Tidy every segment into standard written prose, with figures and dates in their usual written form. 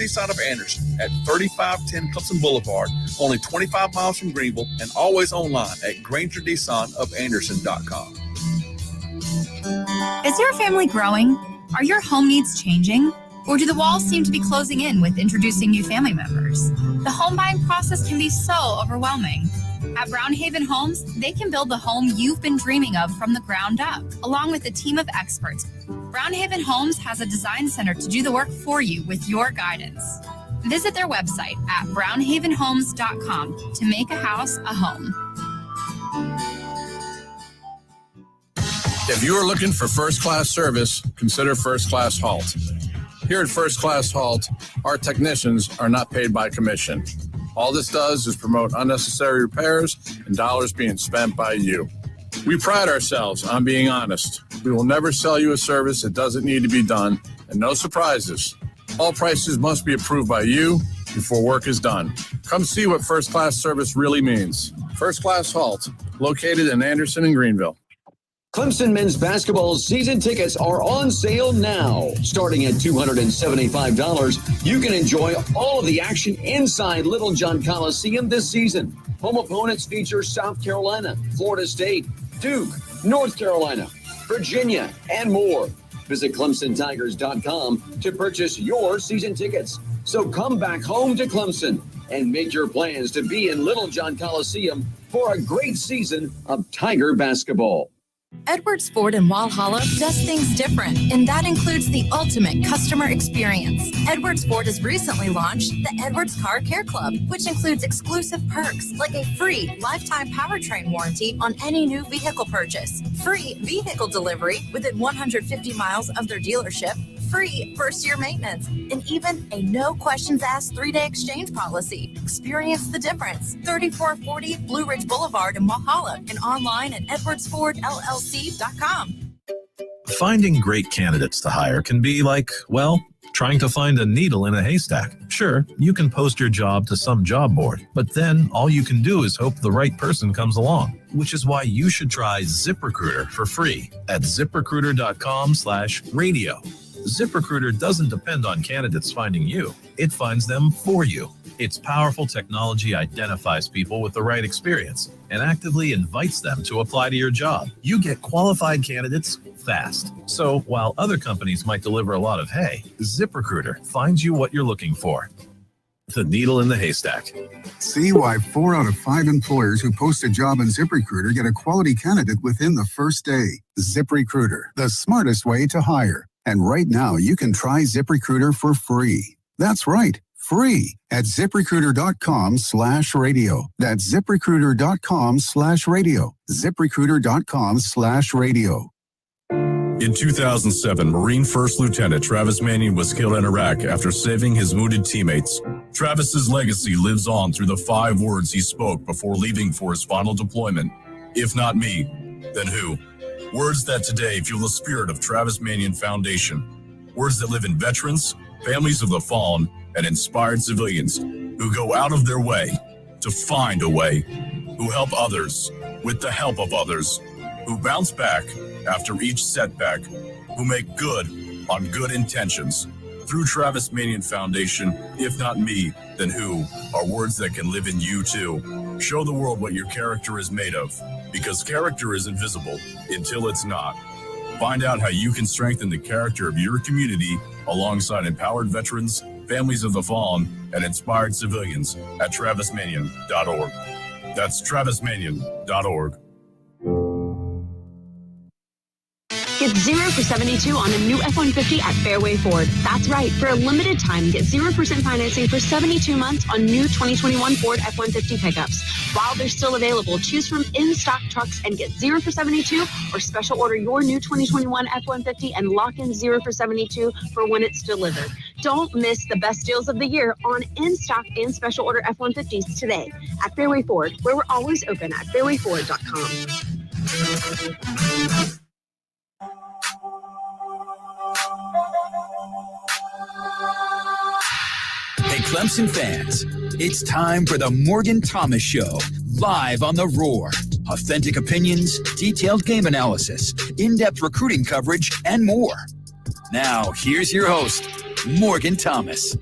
Nissan of Anderson at 3510 Clemson Boulevard, only 25 miles from Greenville, and always online at GrangerNissanofAnderson.com. Is your family growing? Are your home needs changing? Or do the walls seem to be closing in with introducing new family members? The home buying process can be so overwhelming. At Brownhaven Homes, they can build the home you've been dreaming of from the ground up, along with a team of experts. Brownhaven Homes has a design center to do the work for you with your guidance. Visit their website at brownhavenhomes.com to make a house a home. If you are looking for first-class service, consider First Class Halt. Here at First Class Halt, our technicians are not paid by commission. All this does is promote unnecessary repairs and dollars being spent by you. We pride ourselves on being honest. We will never sell you a service that doesn't need to be done, and no surprises. All prices must be approved by you before work is done. Come see what first-class service really means. First Class Halt, located in Anderson and Greenville. Clemson men's basketball season tickets are on sale now. Starting at $275, you can enjoy all of the action inside Little John Coliseum this season. Home opponents feature South Carolina, Florida State, Duke, North Carolina, Virginia, and more. Visit ClemsonTigers.com to purchase your season tickets. So come back home to Clemson and make your plans to be in Little John Coliseum for a great season of Tiger basketball. Edwards Ford in Walhalla does things different, and that includes the ultimate customer experience. Edwards Ford has recently launched the Edwards Car Care Club, which includes exclusive perks like a free lifetime powertrain warranty on any new vehicle purchase, free vehicle delivery within 150 miles of their dealership, free first-year maintenance, and even a no-questions-asked 3-day exchange policy. Experience the difference. 3440 Blue Ridge Boulevard in Walhalla and online at edwardsfordllc.com. Finding great candidates to hire can be like, well, trying to find a needle in a haystack. Sure, you can post your job to some job board, but then all you can do is hope the right person comes along, which is why you should try ZipRecruiter for free at ZipRecruiter.com/radio. ZipRecruiter doesn't depend on candidates finding you. It finds them for you. Its powerful technology identifies people with the right experience and actively invites them to apply to your job. You get qualified candidates fast. So while other companies might deliver a lot of hay, ZipRecruiter finds you what you're looking for. The needle in the haystack. See why 4 out of 5 employers who post a job on ZipRecruiter get a quality candidate within the first day. ZipRecruiter, the smartest way to hire. And right now, you can try ZipRecruiter for free. That's right, free at ZipRecruiter.com/radio. That's ZipRecruiter.com/radio. ZipRecruiter.com/radio. In 2007, Marine First Lieutenant Travis Manion was killed in Iraq after saving his wounded teammates. Travis's legacy lives on through the 5 words he spoke before leaving for his final deployment. If not me, then who? Words that today fuel the spirit of Travis Manion Foundation. Words that live in veterans, families of the fallen, and inspired civilians who go out of their way to find a way, who help others with the help of others, who bounce back after each setback, who make good on good intentions. Through Travis Manion Foundation, if not me, then who, are words that can live in you too. Show the world what your character is made of, because character is invisible until it's not. Find out how you can strengthen the character of your community alongside empowered veterans, families of the fallen, and inspired civilians at TravisManion.org. That's TravisManion.org. Get 0 for $72 on a new F-150 at Fairway Ford. That's right. For a limited time, get 0% financing for 72 months on new 2021 Ford F-150 pickups. While they're still available, choose from in-stock trucks and get 0 for $72, or special order your new 2021 F-150 and lock in 0 for $72 for when it's delivered. Don't miss the best deals of the year on in-stock and special order F-150s today at Fairway Ford, where we're always open at fairwayford.com. Hey, Clemson fans, it's time for the Morgan Thomas Show, live on The Roar. Authentic opinions, detailed game analysis, in-depth recruiting coverage, and more. Now, here's your host, Morgan Thomas.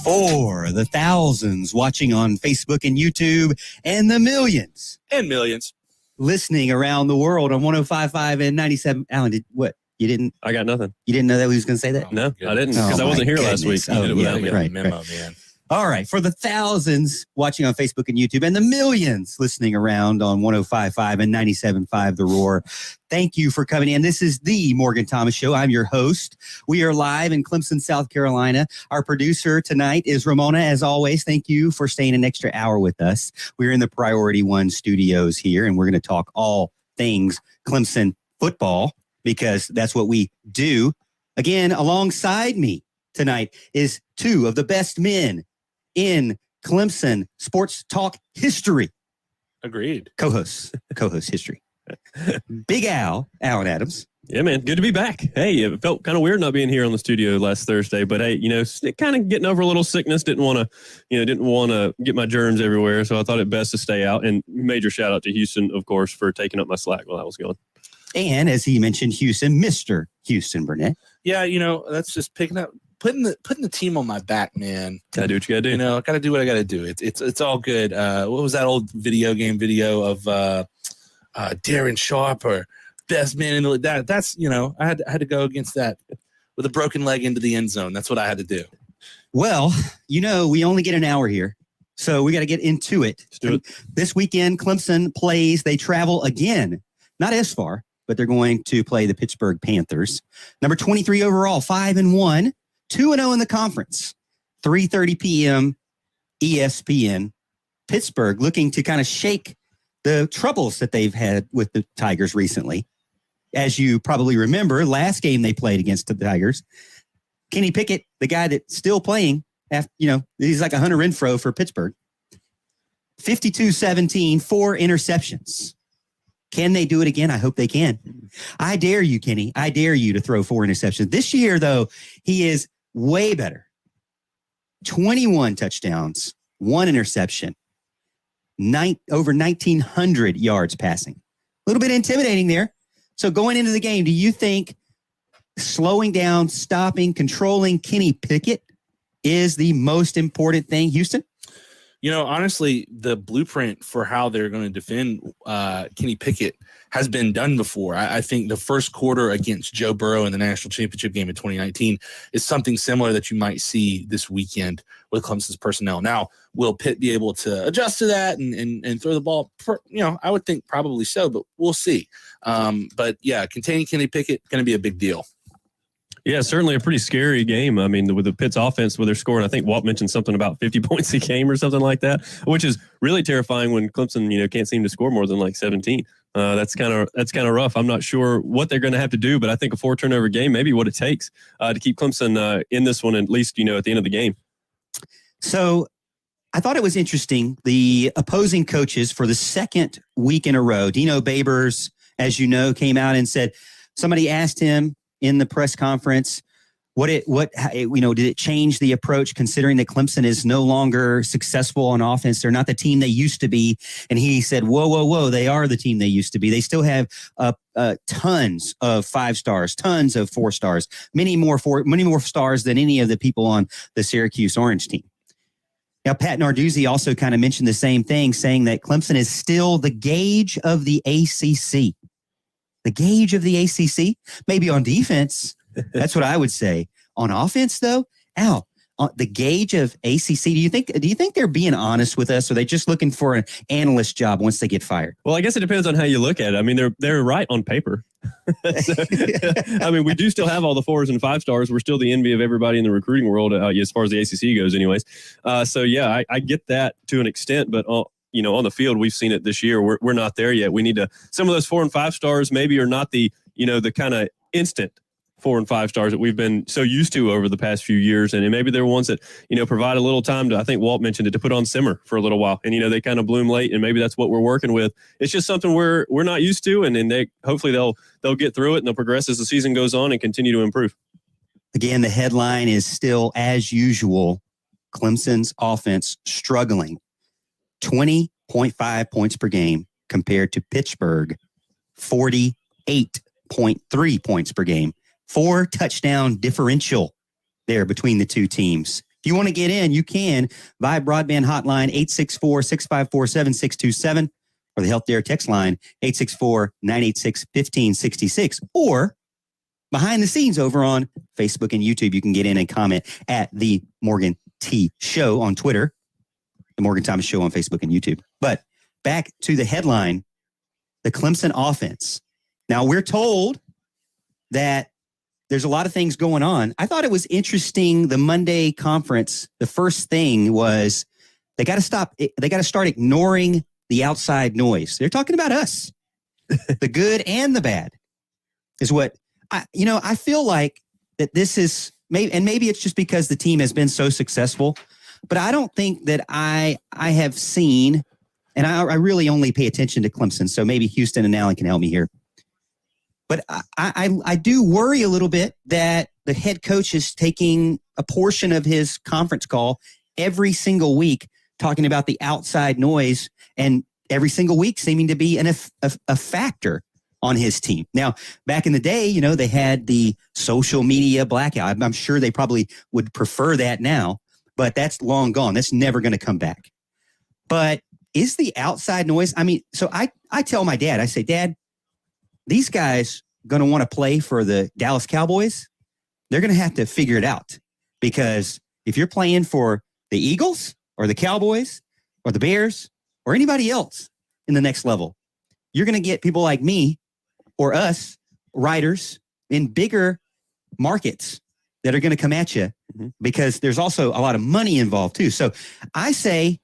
For the thousands watching on Facebook and YouTube, and the millions listening around the world on 105.5 and 97. Alan, you didn't? I got nothing. You didn't know that we was going to say that? No, I didn't, because I wasn't here last week. Right. All right. For the thousands watching on Facebook and YouTube, and the millions listening around on 105.5 and 97.5 The Roar, thank you for coming in. This is the Morgan Thomas Show. I'm your host. We are live in Clemson, South Carolina. Our producer tonight is Ramona. As always, thank you for staying an extra hour with us. We're in the Priority One studios here, and we're going to talk all things Clemson football, because that's what we do. Again, alongside me tonight is two of the best men in Clemson sports talk history. Agreed. Co-host history. Big Alan Adams. Yeah, man. Good to be back. Hey, it felt kind of weird not being here on the studio last Thursday, but hey, kind of getting over a little sickness. Didn't want to get my germs everywhere. So I thought it best to stay out, and major shout out to Houston, of course, for taking up my slack while I was gone. And as he mentioned, Mr. Houston Burnett. Yeah, that's just putting the team on my back, man. Gotta do what you gotta do. I gotta do what I gotta do. It's all good. What was that old video of Darren Sharp or best man in the league? That's I had to go against that with a broken leg into the end zone. That's what I had to do. Well, we only get an hour here, so we got to get into it. Let's do it. This weekend, Clemson plays. They travel again, not as far, but they're going to play the Pittsburgh Panthers. Number 23 overall, 5-1, 2-0 in the conference. 3:30 p.m. ESPN. Pittsburgh looking to kind of shake the troubles that they've had with the Tigers recently. As you probably remember, last game they played against the Tigers, Kenny Pickett, the guy that's still playing, he's like a Hunter Renfrow for Pittsburgh. 52-17, 4 interceptions. Can they do it again? I hope they can. I dare you, Kenny. I dare you to throw 4 interceptions. This year, though, he is way better. 21 touchdowns, 1 interception, over 1,900 yards passing. A little bit intimidating there. So going into the game, do you think slowing down, stopping, controlling Kenny Pickett is the most important thing, Houston? Honestly, the blueprint for how they're going to defend Kenny Pickett has been done before. I think the first quarter against Joe Burrow in the national championship game in 2019 is something similar that you might see this weekend with Clemson's personnel. Now, will Pitt be able to adjust to that and throw the ball? I would think probably so, but we'll see. But yeah, containing Kenny Pickett going to be a big deal. Yeah, certainly a pretty scary game. I mean, with the Pitt's offense, where they're scoring, I think Walt mentioned something about 50 points a game or something like that, which is really terrifying when Clemson, can't seem to score more than like 17. That's kind of rough. I'm not sure what they're going to have to do, but I think a 4-turnover game may be what it takes to keep Clemson in this one, at least, at the end of the game. So I thought it was interesting. The opposing coaches for the second week in a row, Dino Babers, as you know, came out and said, somebody asked him in the press conference, did it change the approach considering that Clemson is no longer successful on offense? They're not the team they used to be. And he said, whoa, they are the team they used to be. They still have tons of 5 stars, tons of 4 stars, many more stars than any of the people on the Syracuse Orange team. Now, Pat Narduzzi also kind of mentioned the same thing, saying that Clemson is still the gauge of the ACC. The gauge of the ACC, maybe on defense. That's what I would say. On offense, though, the gauge of ACC. Do you think they're being honest with us? Or are they just looking for an analyst job once they get fired? Well, I guess it depends on how you look at it. I mean, they're right on paper. I mean, we do still have all the 4s and 5 stars. We're still the envy of everybody in the recruiting world, as far as the ACC goes, anyways. So yeah, I get that to an extent, but on the field, we've seen it this year. We're not there yet. We need to. Some of those 4 and 5 stars maybe are not the the kind of instant 4 and 5 stars that we've been so used to over the past few years, and maybe they're ones that provide a little time to. I think Walt mentioned it, to put on simmer for a little while, and they kind of bloom late, and maybe that's what we're working with. It's just something we're not used to, and they hopefully they'll get through it and they'll progress as the season goes on and continue to improve. Again, the headline is still, as usual, Clemson's offense struggling. 20.5 points per game compared to Pittsburgh, 48.3 points per game. 4 touchdown differential there between the two teams. If you want to get in, you can. Vyve Broadband Hotline, 864-654-7627, or the Health Dare text line, 864-986-1566, or behind the scenes over on Facebook and YouTube, you can get in and comment at The Morgan T Show on Twitter, The Morgan Thomas Show on Facebook and YouTube. But back to the headline, the Clemson offense. Now, we're told that there's a lot of things going on. I thought it was interesting, the Monday conference, the first thing was they got to start ignoring the outside noise. They're talking about us, the good and the bad is what I feel like that this is maybe it's just because the team has been so successful, but I don't think that I have seen, and I really only pay attention to Clemson. So maybe Houston and Allen can help me here. But I do worry a little bit that the head coach is taking a portion of his conference call every single week, talking about the outside noise, and every single week seeming to be a factor on his team. Now, back in the day, they had the social media blackout. I'm sure they probably would prefer that now, but that's long gone. That's never going to come back. But is the outside noise? I mean, so I tell my dad, I say, Dad, these guys going to want to play for the Dallas Cowboys. They're going to have to figure it out, because if you're playing for the Eagles or the Cowboys or the Bears or anybody else in the next level, you're going to get people like me or us, writers in bigger markets that are going to come at you, because there's also a lot of money involved too. So I say,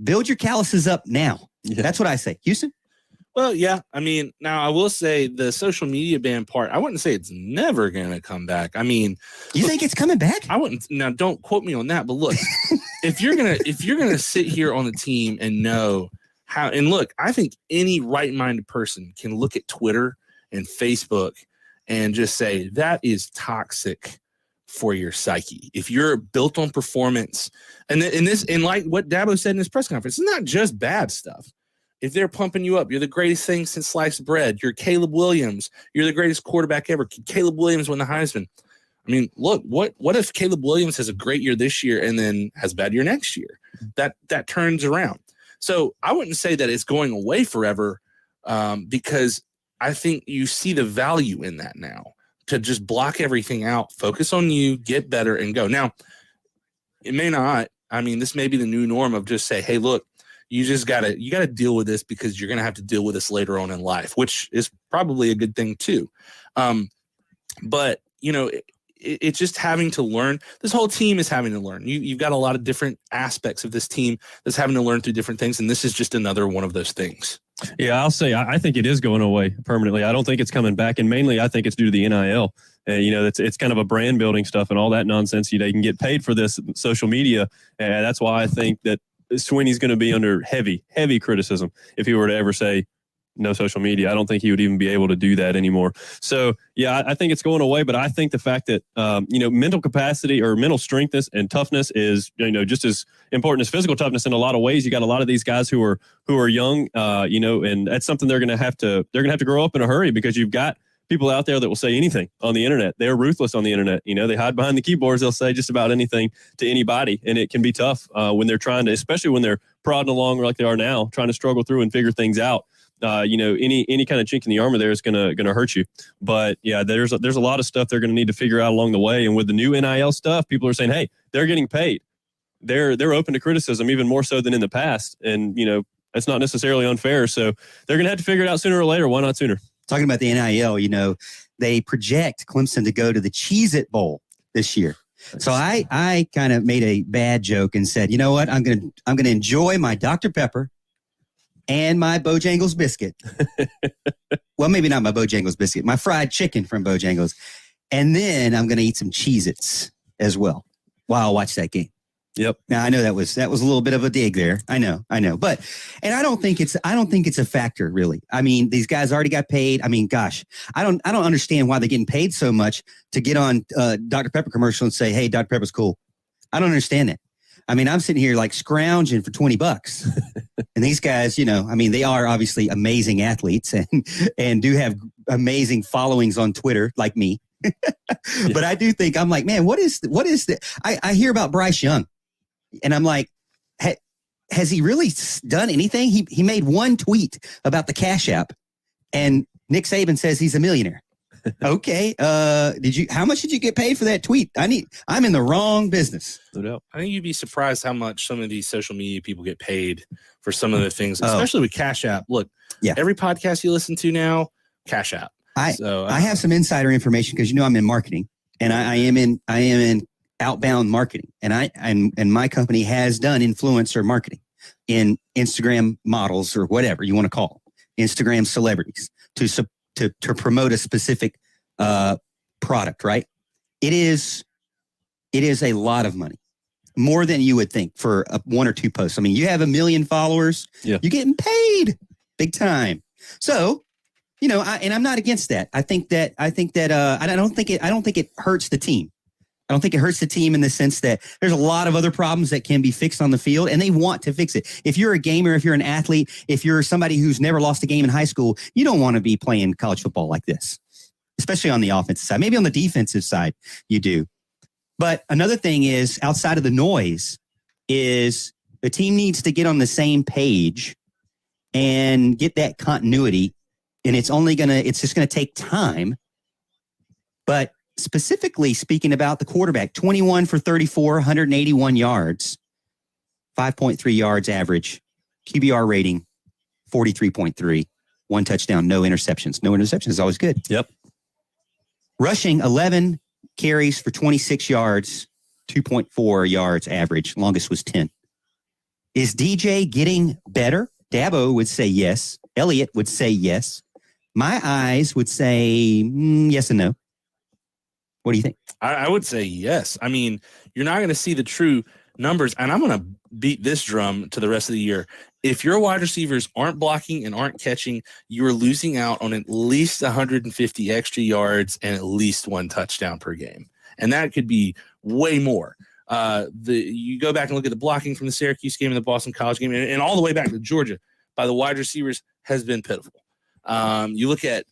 build your calluses up now. Yeah. That's what I say. Houston? Well, yeah. I mean, now I will say the social media ban part, I wouldn't say it's never going to come back. I mean, you think it's coming back? I wouldn't. Now, don't quote me on that. But look, if you're gonna sit here on the team and know how, and look, I think any right-minded person can look at Twitter and Facebook and just say that is toxic for your psyche. If you're built on performance, and like what Dabo said in his press conference, it's not just bad stuff. If they're pumping you up, you're the greatest thing since sliced bread. You're Caleb Williams. You're the greatest quarterback ever. Caleb Williams won the Heisman. I mean, look, what if Caleb Williams has a great year this year and then has a bad year next year? That turns around. So I wouldn't say that it's going away forever, because I think you see the value in that now, to just block everything out, focus on you, get better, and go. Now, it may not. I mean, this may be the new norm of just say, hey, look, you gotta deal with this, because you're gonna have to deal with this later on in life, which is probably a good thing too. But it's just having to learn. This whole team is having to learn. You've got a lot of different aspects of this team that's having to learn through different things, and this is just another one of those things. Yeah, I'll say I think it is going away permanently. I don't think it's coming back, and mainly I think it's due to the NIL. It's kind of a brand building stuff and all that nonsense. They can get paid for this social media, and that's why I think that Swinney's going to be under heavy criticism if he were to ever say no social media. I don't think he would even be able to do that anymore. So, yeah, I think it's going away, but I think the fact that, mental capacity or mental strength and toughness is, just as important as physical toughness in a lot of ways. You got a lot of these guys who are young, and that's something they're going to have to grow up in a hurry, because you've got people out there that will say anything on the internet. They're ruthless on the internet. They hide behind the keyboards. They'll say just about anything to anybody. And it can be tough when they're trying to, especially when they're prodding along like they are now, trying to struggle through and figure things out. Any kind of chink in the armor there is gonna hurt you. But yeah, there's a lot of stuff they're gonna need to figure out along the way. And with the new NIL stuff, people are saying, hey, they're getting paid. They're open to criticism even more so than in the past. And that's not necessarily unfair. So they're gonna have to figure it out sooner or later. Why not sooner? Talking about the NIL, they project Clemson to go to the Cheez-It Bowl this year. So I kind of made a bad joke and said, you know what, I'm gonna enjoy my Dr. Pepper and my Bojangles biscuit. Well, maybe not my Bojangles biscuit, my fried chicken from Bojangles. And then I'm going to eat some Cheez-Its as well while I watch that game. Yep. Now I know that was a little bit of a dig there. I know. But, and I don't think it's a factor really. I mean, these guys already got paid. I mean, gosh, I don't understand why they're getting paid so much to get on Dr. Pepper commercial and say, hey, Dr. Pepper's cool. I don't understand that. I mean, I'm sitting here like scrounging for $20. And these guys, they are obviously amazing athletes and do have amazing followings on Twitter like me. But I do think, I'm like, man, what is the, I hear about Bryce Young and I'm like, has he really done anything? He made one tweet about the Cash App and Nick Saban says he's a millionaire. Okay. How much did you get paid for that tweet? I'm in the wrong business. No doubt. I think you'd be surprised how much some of these social media people get paid for some of the things, especially with Cash App. Look, every podcast you listen to now, Cash App. I have some insider information because I'm in marketing and I am in outbound marketing and my company has done influencer marketing in Instagram models or whatever you want to call it, Instagram celebrities to promote a specific product, right? It is a lot of money, more than you would think for one or two posts. I mean, you have 1 million followers, you're getting paid big time. So, I'm not against that. I think that I don't think it hurts the team. I don't think it hurts the team in the sense that there's a lot of other problems that can be fixed on the field and they want to fix it. If you're a gamer, if you're an athlete, if you're somebody who's never lost a game in high school, you don't want to be playing college football like this, especially on the offensive side. Maybe on the defensive side, you do. But another thing is, outside of the noise, is the team needs to get on the same page and get that continuity. And it's just going to take time. But specifically speaking about the quarterback, 21 for 34, 181 yards, 5.3 yards average, QBR rating, 43.3, 1 touchdown, no interceptions. No interceptions is always good. Yep. Rushing 11 carries for 26 yards, 2.4 yards average. Longest was 10. Is DJ getting better? Dabo would say yes. Elliott would say yes. My eyes would say yes and no. What do you think? I would say yes. I mean, you're not going to see the true numbers, and I'm going to beat this drum to the rest of the year. If your wide receivers aren't blocking and aren't catching, you're losing out on at least 150 extra yards and at least 1 touchdown per game. And that could be way more. You go back and look at the blocking from the Syracuse game and the Boston College game and all the way back to Georgia by the wide receivers has been pitiful. You look at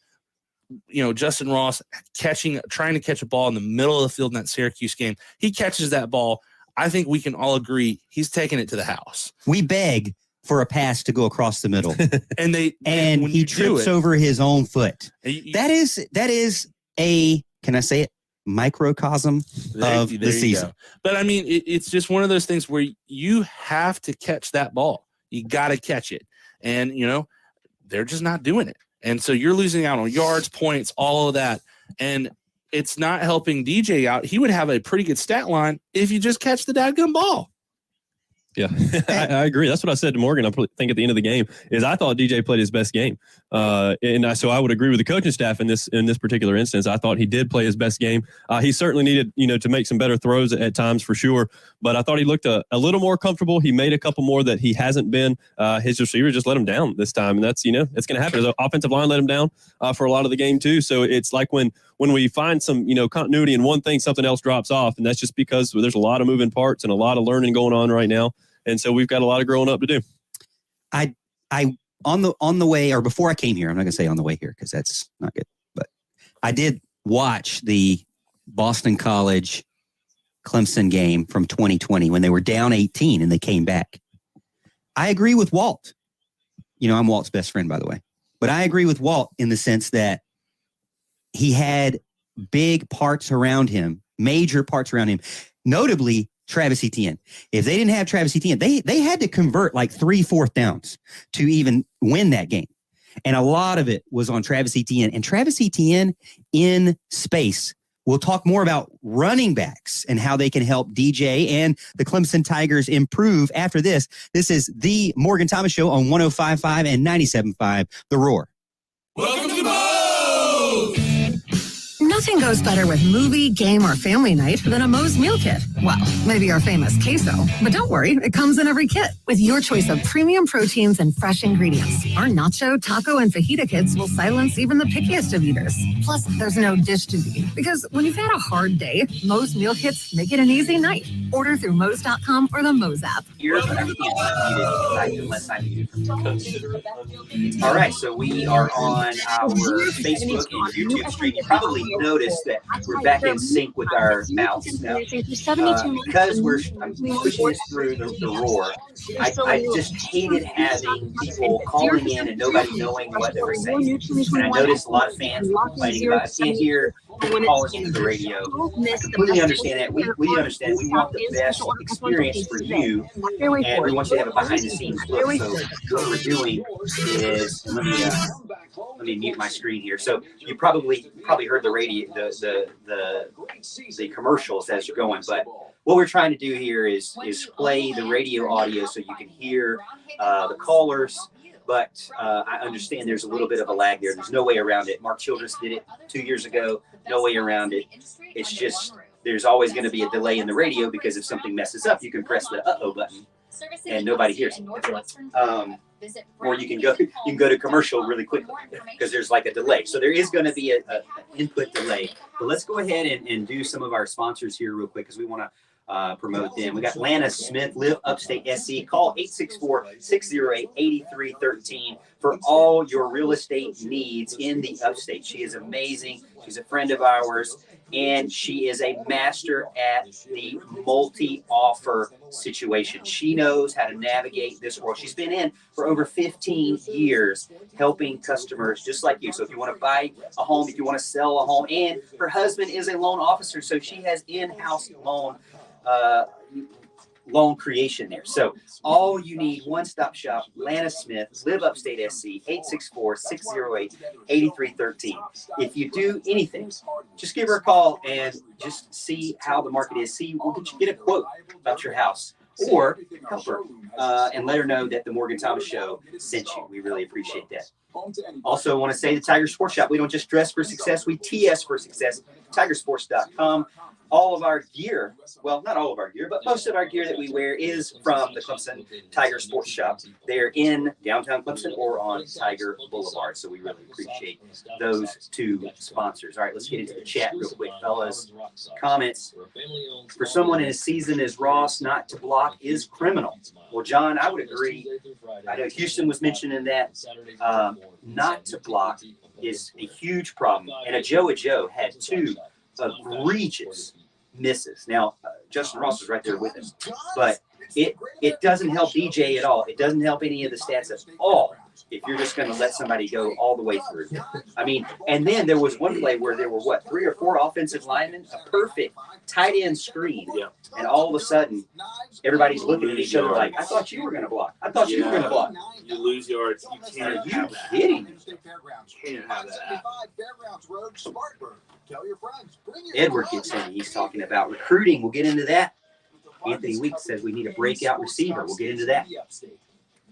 Justin Ross trying to catch a ball in the middle of the field in that Syracuse game. He catches that ball. I think we can all agree he's taking it to the house. We beg for a pass to go across the middle. and he trips over his own foot. That is a, can I say it, microcosm of the season. But I mean, it's just one of those things where you have to catch that ball. You got to catch it. And, they're just not doing it. And so you're losing out on yards, points, all of that. And it's not helping DJ out. He would have a pretty good stat line if you just catch the dadgum ball. Yeah, I agree. That's what I said to Morgan. I think at the end of the game is I thought DJ played his best game. So I would agree with the coaching staff in this particular instance. I thought he did play his best game. He certainly needed, to make some better throws at times for sure. But I thought he looked a little more comfortable. He made a couple more that he hasn't been. His receiver just let him down this time. And that's, it's going to happen. His offensive line let him down for a lot of the game too. So it's like when we find some, continuity in one thing, something else drops off. And that's just because there's a lot of moving parts and a lot of learning going on right now. And so we've got a lot of growing up to do. I on the way, or before I came here, I'm not going to say on the way here because that's not good, but I did watch the Boston College Clemson game from 2020 when they were down 18 and they came back. I agree with Walt. I'm Walt's best friend, by the way, but I agree with Walt in the sense that he had big parts around him, major parts around him, notably Travis Etienne. If they didn't have Travis Etienne, they had to convert like 3 4th downs to even win that game. And a lot of it was on Travis Etienne. And Travis Etienne in space. We'll talk more about running backs and how they can help DJ and the Clemson Tigers improve after this. This is the Morgan Thomas Show on 105.5 and 97.5, The Roar. Welcome to Moe's! Nothing goes better with movie, game, or family night than a Moe's meal kit. Well, maybe our famous queso. But don't worry, it comes in every kit with your choice of premium proteins and fresh ingredients. Our nacho, taco, and fajita kits will silence even the pickiest of eaters. Plus, there's no dish duty. Because when you've had a hard day, Moe's meal kits make it an easy night. Order through Moe's.com or the Moe's app. All right, so we are on our Facebook and YouTube stream. You probably know notice that we're back in sync with our mouths now. Because I'm pushing this through the roar, I just hated having people calling in and nobody knowing what they were saying. And I noticed a lot of fans complaining about, I can't hear callers into the radio. I completely understand that. We understand. We want the best experience for you, and we want you to have a behind-the-scenes look. So what we're doing is, let me mute my screen here. So you probably heard the radio, the commercials as you're going, but what we're trying to do here is play the radio audio so you can hear the callers. But I understand there's a little bit of a lag there. There's no way around it. Mark Childress did it 2 years ago. No way around it. It's just there's always going to be a delay in the radio because if something messes up, you can press the uh-oh button and nobody hears it. Or you can go to commercial really quickly because there's like a delay. So there is going to be a input delay. But let's go ahead and do some of our sponsors here real quick because we want to promote them. We got Lana Smith, Live Upstate SC. Call 864-608-8313 for all your real estate needs in the upstate. She is amazing. She's a friend of ours, and she is a master at the multi-offer situation. She knows how to navigate this world. She's been in for over 15 years helping customers just like you. So if you want to buy a home, if you want to sell a home, and her husband is a loan officer, so she has in-house loan creation there. So all you need, one-stop shop, Lana Smith, Live Upstate SC, 864-608-8313. If you do anything, just give her a call and just see how the market is. We'll get a quote about your house or help her and let her know that the Morgan Thomas Show sent you. We really appreciate that. Also want to say the Tiger Sports Shop. We don't just dress for success, we TS for success. Tigersports.com. All of our gear, well, not all of our gear, but most of our gear that we wear is from the Clemson Tiger Sports Shop. They're in downtown Clemson or on Tiger Boulevard. So we really appreciate those two sponsors. All right, let's get into the chat real quick, fellas. Comments. For someone in a season as Ross, not to block is criminal. Well, John, I would agree. I know Houston was mentioning that. Not to block is a huge problem. And a Joe had two egregious misses. Now, Justin Ross is right there with us, but it doesn't help DJ at all. It doesn't help any of the stats at all if you're just going to let somebody go all the way through. I mean, and then there was one play where there were, 3 or 4 offensive linemen, a perfect tight end screen, and all of a sudden, everybody's looking at each other like, I thought you were going to block. I thought you were going to block. You lose yards. You can't Are you kidding me? Can't have that. Edward gets in. He's talking about recruiting. We'll get into that. Anthony Weeks says we need a breakout receiver. We'll get into that.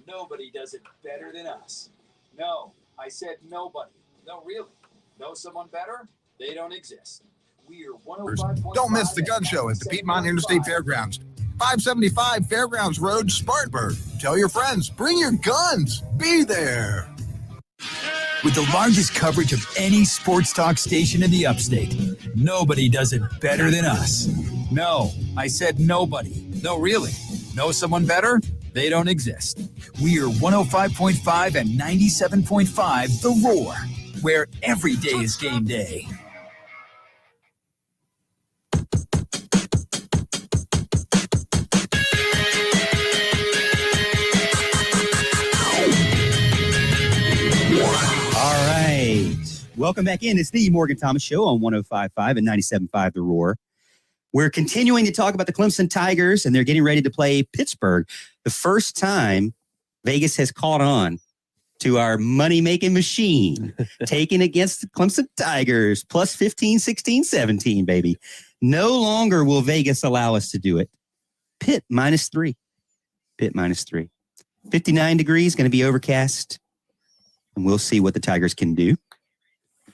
Nobody does it better than us. No, I said nobody. No, really. Know someone better? They don't exist. We are 105. Don't miss the gun show at the Piedmont Interstate Fairgrounds. 575 Fairgrounds Road, Spartanburg. Tell your friends, bring your guns. Be there. With the largest coverage of any sports talk station in the upstate, nobody does it better than us. No, I said nobody. No, really. Know someone better? They don't exist. We are 105.5 and 97.5 The Roar, where every day is game day. Welcome back in. It's the Morgan Thomas Show on 105.5 and 97.5 The Roar. We're continuing to talk about the Clemson Tigers, and they're getting ready to play Pittsburgh. The first time Vegas has caught on to our money-making machine, taking against the Clemson Tigers, plus 15, 16, 17, baby. No longer will Vegas allow us to do it. Pitt -3. Pitt -3. 59 degrees, going to be overcast, and we'll see what the Tigers can do.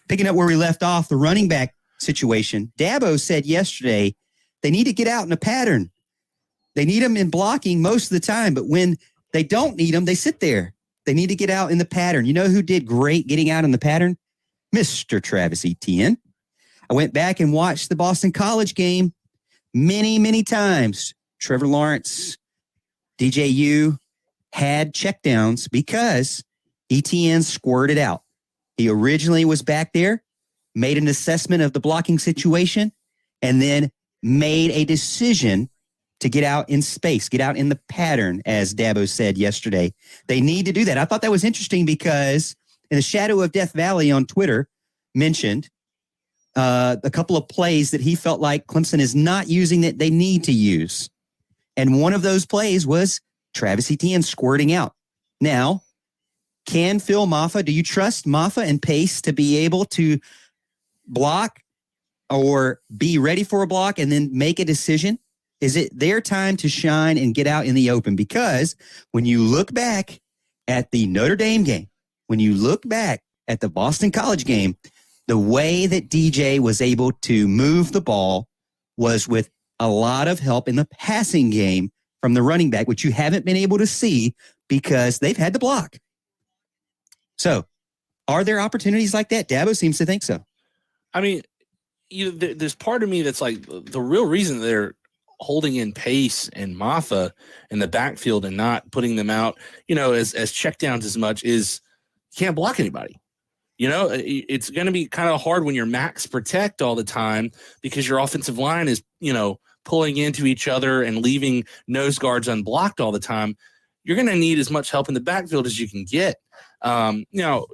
Picking up where we left off, the running back situation. Dabo said yesterday they need to get out in a pattern. They need them in blocking most of the time, but when they don't need them, they sit there. They need to get out in the pattern. You know who did great getting out in the pattern? Mr. Travis Etienne. I went back and watched the Boston College game many, many times. Trevor Lawrence, DJU had checkdowns because Etienne squirted out. He originally was back there. made an assessment of the blocking situation, and then made a decision to get out in space, get out in the pattern, as Dabo said yesterday. They need to do that. I thought that was interesting because in the Shadow of Death Valley on Twitter mentioned a couple of plays that he felt like Clemson is not using that they need to use. And one of those plays was Travis Etienne squirting out. Now, can Phil Maffa, do you trust Maffa and Pace to be able to block or be ready for a block and then make a decision? Is it their time to shine and get out in the open? Because when you look back at the Notre Dame game, when you look back at the Boston College game, the way that DJ was able to move the ball was with a lot of help in the passing game from the running back, which you haven't been able to see because they've had to block. So are there opportunities like that? Dabo seems to think so. I mean, there's part of me that's like the real reason they're holding in Pace and Maffa in the backfield and not putting them out, as checkdowns as much is you can't block anybody. It's going to be kind of hard when you're max protect all the time because your offensive line is, pulling into each other and leaving nose guards unblocked all the time. You're going to need as much help in the backfield as you can get.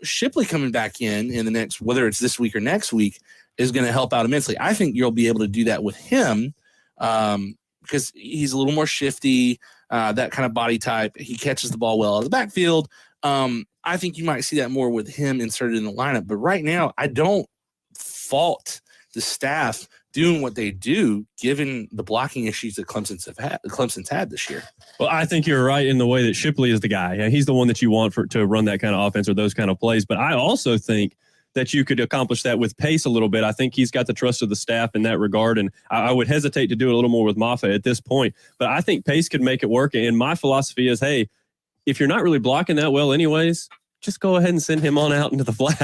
Shipley coming back in the next, whether it's this week or next week, is going to help out immensely. I think you'll be able to do that with him because he's a little more shifty, that kind of body type. He catches the ball well out of the backfield. I think you might see that more with him inserted in the lineup. But right now, I don't fault the staff doing what they do, given the blocking issues that Clemson's had this year. Well, I think you're right in the way that Shipley is the guy. He's the one that you want to run that kind of offense or those kind of plays. But I also think that you could accomplish that with Pace a little bit. I think he's got the trust of the staff in that regard, and I would hesitate to do it a little more with Maffa at this point. But I think Pace could make it work, and my philosophy is, hey, if you're not really blocking that well anyways, just go ahead and send him on out into the flat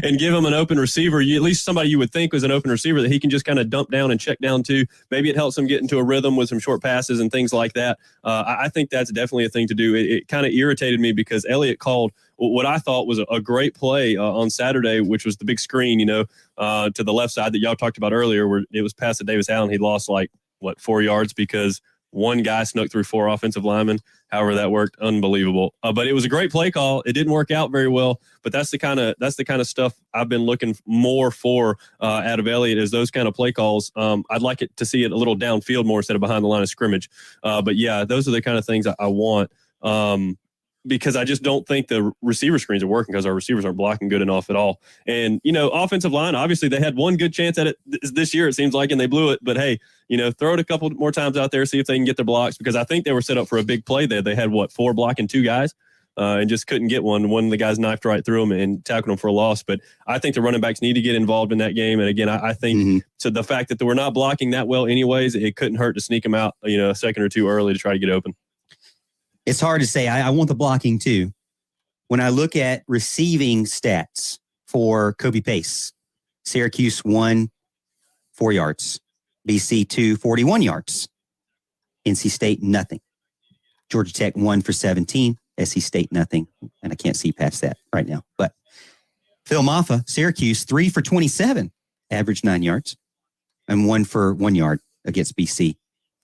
and give him an open receiver. At least somebody you would think was an open receiver that he can just kind of dump down and check down to. Maybe it helps him get into a rhythm with some short passes and things like that. I think that's definitely a thing to do. It kind of irritated me because Elliott called what I thought was a great play on Saturday, which was the big screen, to the left side that y'all talked about earlier, where it was past to Davis Allen. He lost 4 yards because one guy snuck through 4 offensive linemen. However that worked, unbelievable. But it was a great play call. It didn't work out very well, but that's the kind of stuff I've been looking more for out of Elliott is those kind of play calls. I'd like it to see it a little downfield more instead of behind the line of scrimmage. But yeah, those are the kind of things I want. Because I just don't think the receiver screens are working because our receivers aren't blocking good enough at all. And, offensive line, obviously they had one good chance at it this year, it seems like, and they blew it. But, hey, throw it a couple more times out there, see if they can get their blocks because I think they were set up for a big play there. They had, 4 blocking 2 guys and just couldn't get one. One of the guys knifed right through them and tackled them for a loss. But I think the running backs need to get involved in that game. And, again, I think so the fact that they were not blocking that well anyways, it couldn't hurt to sneak them out, a second or two early to try to get open. It's hard to say. I want the blocking too. When I look at receiving stats for Kobe Pace, Syracuse 1, 4 yards. BC 2, 41 yards. NC State, nothing. Georgia Tech 1 for 17. SC State, nothing. And I can't see past that right now. But Phil Maffa, Syracuse 3 for 27, average 9 yards, and 1 for 1 yard against BC.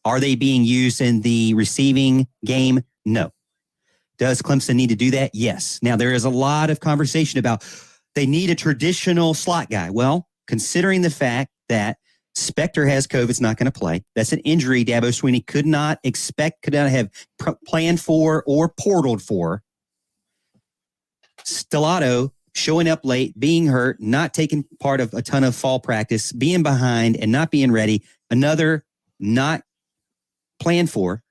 Are they being used in the receiving game? No. Does Clemson need to do that? Yes. Now, there is a lot of conversation about they need a traditional slot guy. Well, considering the fact that Spector has COVID, is not going to play. That's an injury Dabo Swinney could not have planned for or portaled for. Stellato showing up late, being hurt, not taking part of a ton of fall practice, being behind and not being ready. Another not planned for.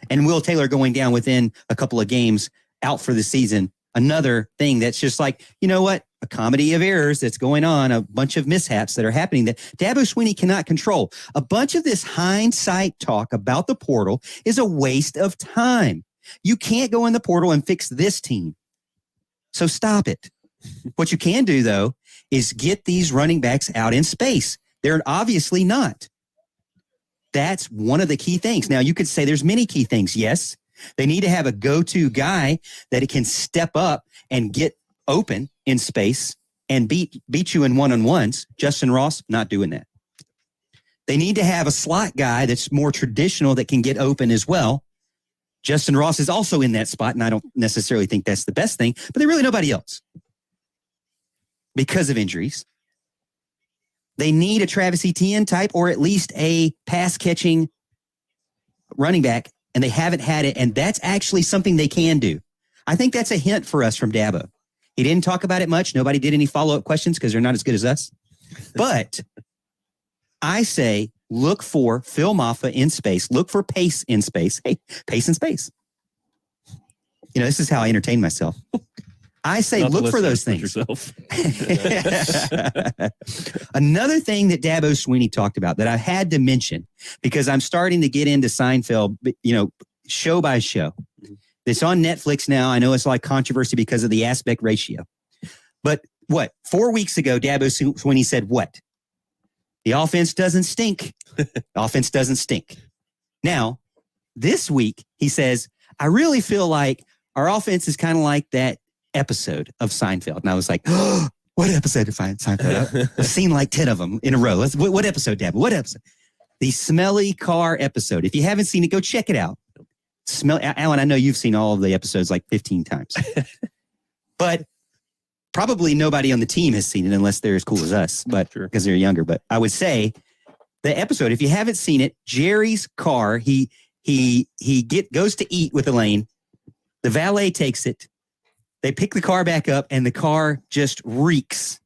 And Will Taylor going down within a couple of games out for the season. Another thing that's just like, you know what? A comedy of errors that's going on, a bunch of mishaps that are happening that Dabo Swinney cannot control. A bunch of this hindsight talk about the portal is a waste of time. You can't go in the portal and fix this team. So stop it. What you can do, though, is get these running backs out in space. They're obviously not. That's one of the key things. Now, you could say there's many key things. Yes, they need to have a go-to guy that it can step up and get open in space. and beat you in one-on-ones. Justin Ross, not doing that. They need to have a slot guy that's more traditional that can get open as well. Justin Ross is also in that spot, and I don't necessarily think that's the best thing, but there's really nobody else because of injuries. They need a Travis Etienne type or at least a pass-catching running back, and they haven't had it, and that's actually something they can do. I think that's a hint for us from Dabo. He didn't talk about it much. Nobody did any follow-up questions because they're not as good as us. But I say look for Phil Maffa in space. Look for Pace in space. Hey, Pace in space. You know, this is how I entertain myself. I say look for those things. Another thing that Dabo Swinney talked about that I had to mention because I'm starting to get into Seinfeld, you know, show by show. It's on Netflix now. I know it's like controversy because of the aspect ratio. But 4 weeks ago, Dabo Swinney said what? The offense doesn't stink. Offense doesn't stink. Now, this week, he says, I really feel like our offense is kind of like that episode of Seinfeld. And I was like, oh, what episode of Seinfeld? I've seen like 10 of them in a row. What episode, Dabo? What episode? The smelly car episode. If you haven't seen it, go check it out. Alan, I know you've seen all of the episodes like 15 times. But probably nobody on the team has seen it unless they're as cool as us, but because they're younger. But I would say the episode, if you haven't seen it, Jerry's car, he goes to eat with Elaine. The valet takes it. They pick the car back up, and the car just reeks.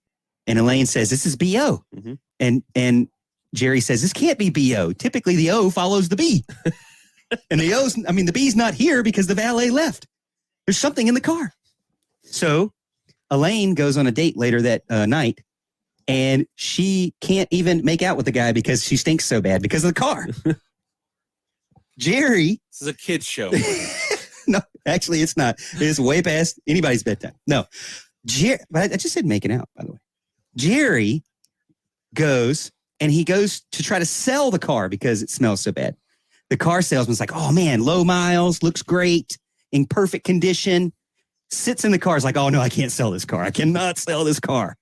And Elaine says, "This is BO." Mm-hmm. And Jerry says, "This can't be BO. Typically, the O follows the B." And the B's not here because the valet left. There's something in the car. So Elaine goes on a date later that night, and she can't even make out with the guy because she stinks so bad because of the car. Jerry. This is a kid's show. No, actually, it's not. It's way past anybody's bedtime. No. But I just said making out, by the way. Jerry goes, and he goes to try to sell the car because it smells so bad. The car salesman's like, oh, man, low miles, looks great, in perfect condition. Sits in the car, is like, oh, no, I can't sell this car. I cannot sell this car.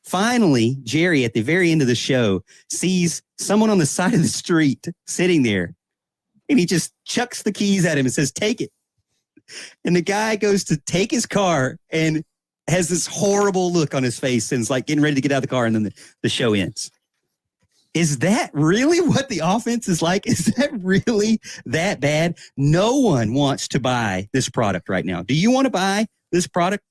Finally, Jerry, at the very end of the show, sees someone on the side of the street sitting there, and he just chucks the keys at him and says, take it. And the guy goes to take his car and has this horrible look on his face and is like getting ready to get out of the car, and then the show ends. Is that really what the offense is like? Is that really that bad? No one wants to buy this product right now. Do you want to buy this product?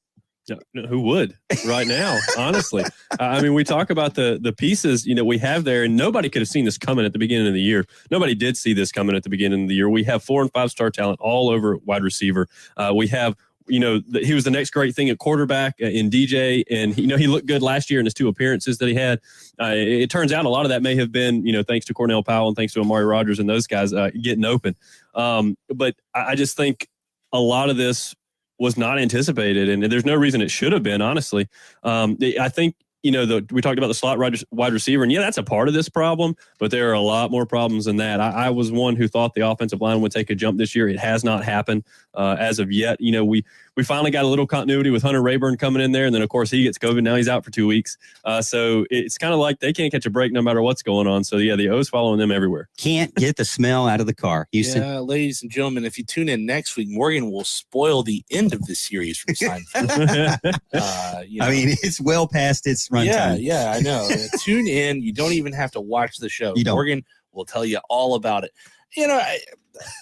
No, who would right now, honestly? I mean, we talk about the pieces, we have there, and nobody could have seen this coming at the beginning of the year. Nobody did see this coming at the beginning of the year. We have 4- and 5-star talent all over wide receiver. We have, he was the next great thing at quarterback in DJ, and he looked good last year in his 2 appearances that he had. It turns out a lot of that may have been, thanks to Cornell Powell and thanks to Amari Rodgers and those guys getting open. But I just think a lot of this was not anticipated, and there's no reason it should have been, honestly. I think, we talked about the slot wide receiver, and that's a part of this problem, but there are a lot more problems than that. I was one who thought the offensive line would take a jump this year. It has not happened as of yet. We finally got a little continuity with Hunter Rayburn coming in there, and then, of course, he gets COVID. Now he's out for 2 weeks. So it's kind of like they can't catch a break no matter what's going on. So, the O's following them everywhere. Can't get the smell out of the car. Houston. Yeah, ladies and gentlemen, if you tune in next week, Morgan will spoil the end of the series from Seinfeld. I mean, it's well past its runtime. Yeah, I know. Tune in. You don't even have to watch the show. Morgan will tell you all about it.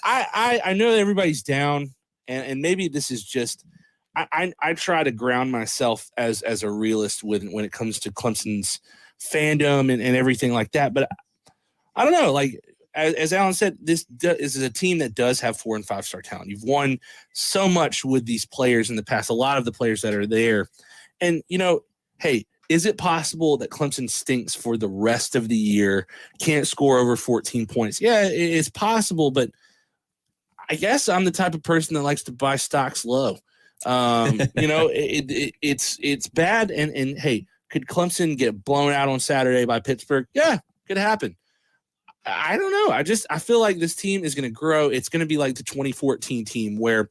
I know that everybody's down, and maybe this is just I try to ground myself as a realist when it comes to Clemson's fandom and everything like that. But I don't know. Like as Alan said, this is a team that does have 4- and 5-star talent. You've won so much with these players in the past. A lot of the players that are there, and hey. Is it possible that Clemson stinks for the rest of the year, can't score over 14 points? Yeah, it's possible, but I guess I'm the type of person that likes to buy stocks low. It's bad, and hey, could Clemson get blown out on Saturday by Pittsburgh? Yeah, could happen. I don't know. I feel like this team is going to grow. It's going to be like the 2014 team where,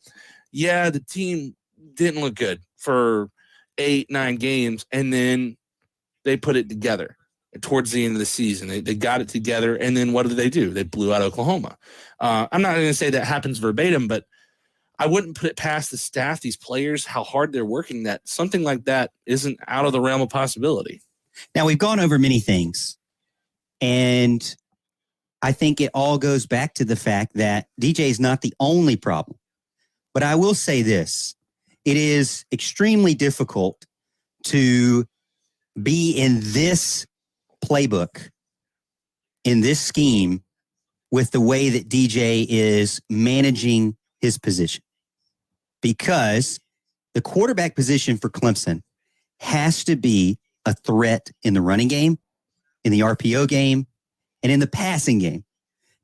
the team didn't look good for 8, 9 games, and then they put it together towards the end of the season. They got it together, and then what did they do? They blew out Oklahoma. I'm not going to say that happens verbatim, but I wouldn't put it past the staff, these players, how hard they're working, that something like that isn't out of the realm of possibility. Now, we've gone over many things, and I think it all goes back to the fact that DJ is not the only problem. But I will say this. It is extremely difficult to be in this playbook, in this scheme, with the way that DJ is managing his position. Because the quarterback position for Clemson has to be a threat in the running game, in the RPO game, and in the passing game.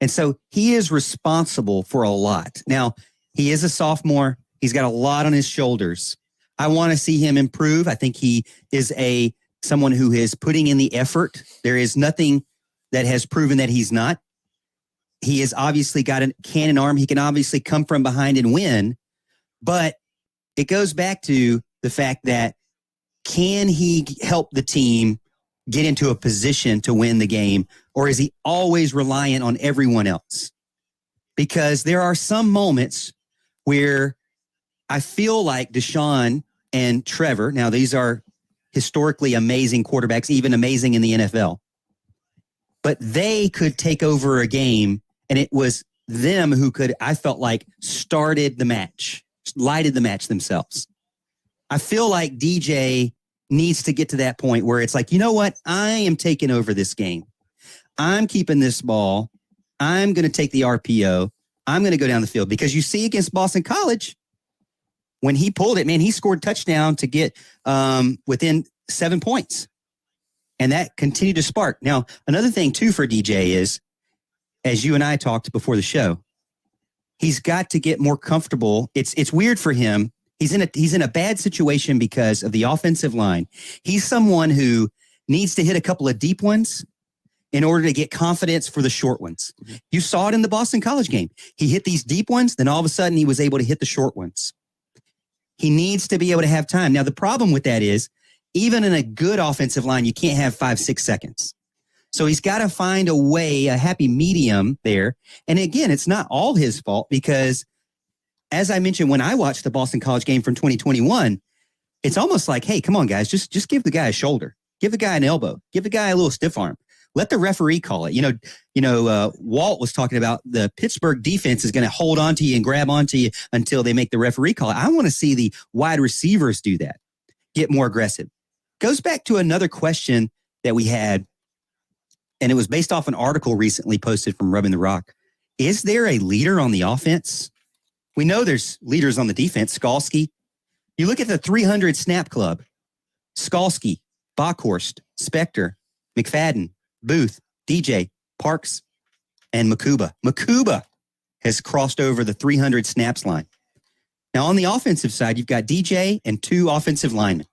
And so he is responsible for a lot. Now, he is a sophomore. He's got a lot on his shoulders. I want to see him improve. I think he is someone who is putting in the effort. There is nothing that has proven that he's not. He has obviously got a cannon arm. He can obviously come from behind and win. But it goes back to the fact that, can he help the team get into a position to win the game, or is he always reliant on everyone else? Because there are some moments where I feel like Deshaun and Trevor, now these are historically amazing quarterbacks, even amazing in the NFL, but they could take over a game, and it was them who could, I felt like, started the match, lighted the match themselves. I feel like DJ needs to get to that point where it's like, you know what? I am taking over this game. I'm keeping this ball. I'm going to take the RPO. I'm going to go down the field, because you see against Boston College, when he pulled it, man, he scored touchdown to get within 7 points. And that continued to spark. Now, another thing too for DJ is, as you and I talked before the show, he's got to get more comfortable. It's weird for him. He's in a bad situation because of the offensive line. He's someone who needs to hit a couple of deep ones in order to get confidence for the short ones. You saw it in the Boston College game. He hit these deep ones, then all of a sudden he was able to hit the short ones. He needs to be able to have time. Now, the problem with that is, even in a good offensive line, you can't have 5-6 seconds. So he's got to find a way, a happy medium there. And again, it's not all his fault, because as I mentioned, when I watched the Boston College game from 2021, it's almost like, hey, come on, guys, just give the guy a shoulder, give the guy an elbow, give the guy a little stiff arm. Let the referee call it. Walt was talking about the Pittsburgh defense is going to hold on to you and grab onto you until they make the referee call it. I want to see the wide receivers do that, get more aggressive. Goes back to another question that we had, and it was based off an article recently posted from Rubbing the Rock. Is there a leader on the offense? We know there's leaders on the defense. Skalski. You look at the 300 snap club. Skalski, Bockhorst, Spector, McFadden, Booth, DJ, Parks, and Makuba. Makuba has crossed over the 300 snaps line. Now, on the offensive side, you've got DJ and 2 offensive linemen.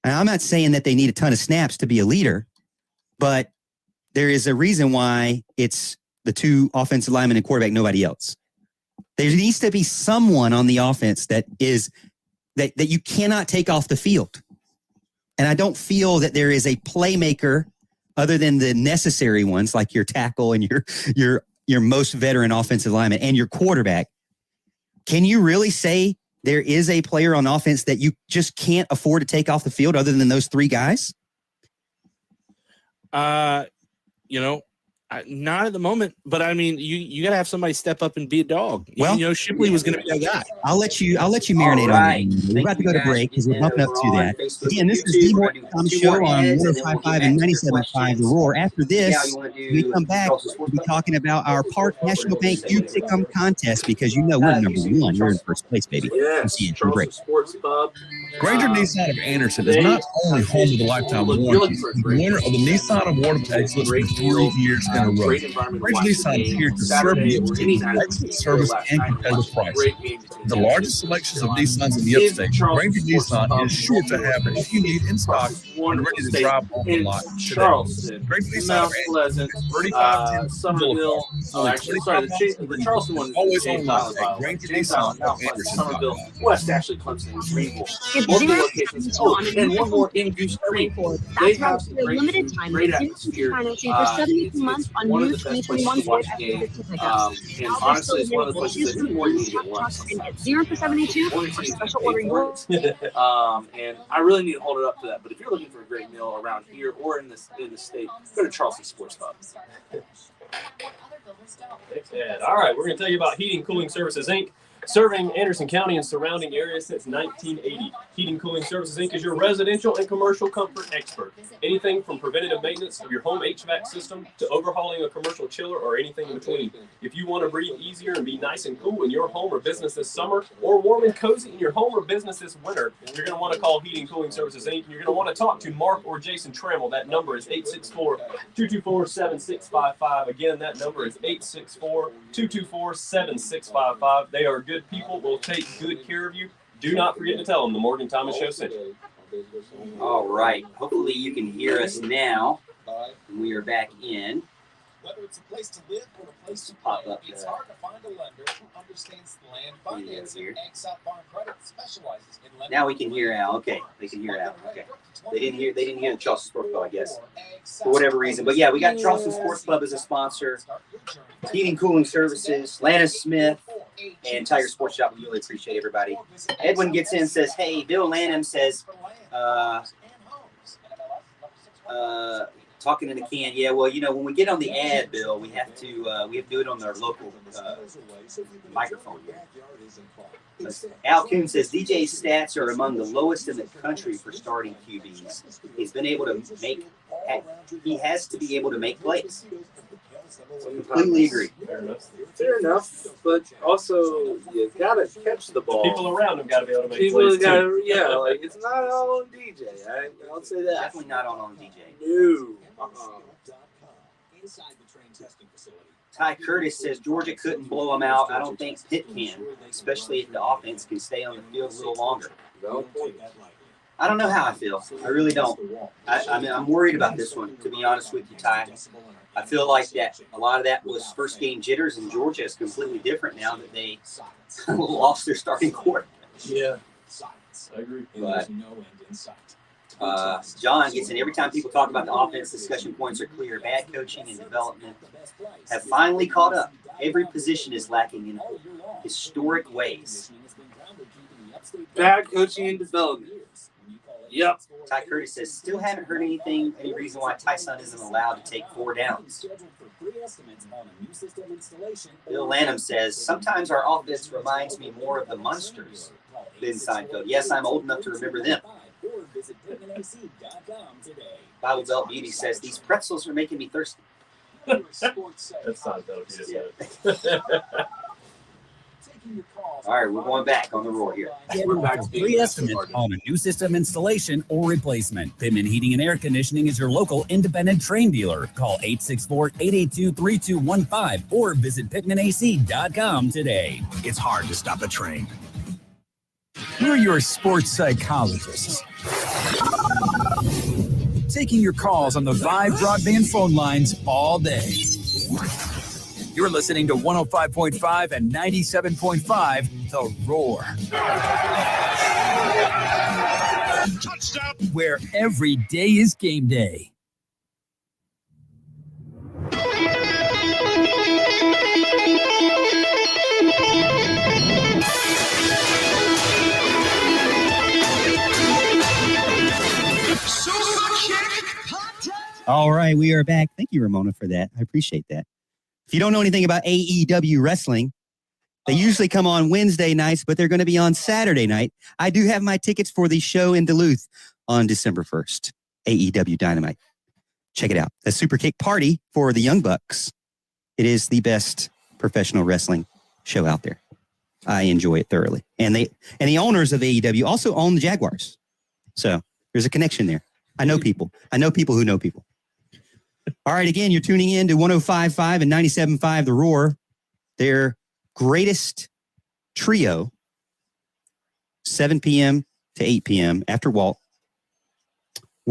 And I'm not saying that they need a ton of snaps to be a leader, but there is a reason why it's the 2 offensive linemen and quarterback, nobody else. There needs to be someone on the offense that you cannot take off the field. And I don't feel that there is a playmaker other than the necessary ones, like your tackle and your most veteran offensive lineman and your quarterback. Can you really say there is a player on offense that you just can't afford to take off the field other than those 3 guys? Not at the moment, but I mean, you got to have somebody step up and be a dog. Well, Shipley was going to be that guy. I'll let you marinate on that. We're about to go to break because we're bumping up to that. Again, this is the Morning Tom Show on 105.5 and 97.5 The Roar. After this, we come back, we'll be talking about our Park National Bank You Pick 'em contest, because we're number 1. We're in first place, baby. We'll see you in break. Granger Nissan of Anderson is not only home of the lifetime warranty, the winner of the Nissan Award of Excellence for 3 years in a row. Granger Nissan is here to serve you with excellent service and competitive pricing. The largest selections of Nissans in the upstate, Granger Nissan is sure to have what you need in stock ready to state drop off a in lot. Charleston, Great East Mount Side, Pleasant, 3510 Somerville. Oh, actually, sorry, the Charleston one is always James online. Island, Great James Nissan Island, Mount of Pleasant, Anderson. Somerville, West Ashley, Clemson, and Greenville. Get Multiple 0% locations. Oh, on a and new one more in Goose Creek. They That's right. have some For a great limited food, time, great get 0% atmosphere. financing for 72 months on one of new the best places 2021 to Ford watch a game. F-150 pickups. And honestly, it's one of the places that more you need to get lunch. And get 0 for 72 or special order your And I really need to hold it up to that. But if you're looking for a great meal around here or in the state, go to Charleston Sports Club. Thanks, Ed. All right, we're going to tell you about Heating Cooling Services, Inc., serving Anderson County and surrounding areas since 1980. Heating Cooling Services, Inc. is your residential and commercial comfort expert. Anything from preventative maintenance of your home HVAC system to overhauling a commercial chiller or anything in between. If you want to breathe easier and be nice and cool in your home or business this summer, or warm and cozy in your home or business this winter, you're going to want to call Heating Cooling Services, Inc. You're going to want to talk to Mark or Jason Trammell. That number is 864-224-7655. Again, that number is 864-224-7655. They are good people, will take good care of you. Do not forget to tell them the Morgan Thomas Show sent you. All right. Hopefully you can hear us now. We are back in. Whether it's a place to live or a place to Pop play, up it's there. hard to find a lender who understands the land financing. Ag South Farm Credit specializes in lending. Now we can hear Al. Okay, they can hear Al. Okay, they didn't hear the Charleston Sports Club, I guess, for whatever reason. But yeah, we got Charleston Sports Club as a sponsor. Heating, cooling services, Lana Smith, and Tiger Sports Shop. We really appreciate everybody. Edwin gets in and says, "Hey, Bill Lanham says, talking in the can. Yeah, well, you know, when we get on the ad, Bill, we have to do it on our local microphone here." Al Kuhn says DJ's stats are among the lowest in the country for starting QBs. He's been able to make. He has to be able to make plays. Completely agree. Fair enough, but also you gotta catch the ball. People around him got to be able to make People plays gotta, too. yeah, like it's not all on DJ. I'll say that. Definitely not all on DJ. No. Ty Curtis says Georgia couldn't blow them out. I don't think Pitt can, especially if the offense can stay on the field a little longer. I don't know how I feel. I really don't. I mean, I'm worried about this one, to be honest with you, Ty. I feel like that a lot of that was first game jitters, and Georgia is completely different now that they lost their starting quarterback. Yeah, I agree. But John gets in. Every time people talk about the offense, discussion points are clear. Bad coaching and development have finally caught up. Every position is lacking in historic ways. Bad coaching and development. Yep. Ty Curtis says, still haven't heard any reason why Tyson isn't allowed to take 4 downs. Bill Lanham says, sometimes our offense reminds me more of the Munsters than Seinfeld. Yes, I'm old enough to remember them. Bible Belt Beauty says, these pretzels are making me thirsty. That's Seinfeld. Yeah. All right, we're going back on the roar here. We're back to free estimates on a new system installation or replacement. Pittman Heating and Air Conditioning is your local independent train dealer. Call 864-882-3215 or visit PittmanAC.com today. It's hard to stop a train. We're your sports psychologists. Taking your calls on the Vyve broadband phone lines all day. You're listening to 105.5 and 97.5, The Roar. Touchdown! Where every day is game day. All right, we are back. Thank you, Ramona, for that. I appreciate that. If you don't know anything about AEW wrestling, they usually come on Wednesday nights, but they're going to be on Saturday night. I do have my tickets for the show in Duluth on December 1st, AEW Dynamite. Check it out. The Super Kick Party for the Young Bucks. It is the best professional wrestling show out there. I enjoy it thoroughly. And the owners of AEW also own the Jaguars. So there's a connection there. I know people. I know people who know people. All right, again, you're tuning in to 105.5 and 97.5 The Roar, their greatest trio, 7 p.m. to 8 p.m. after Walt.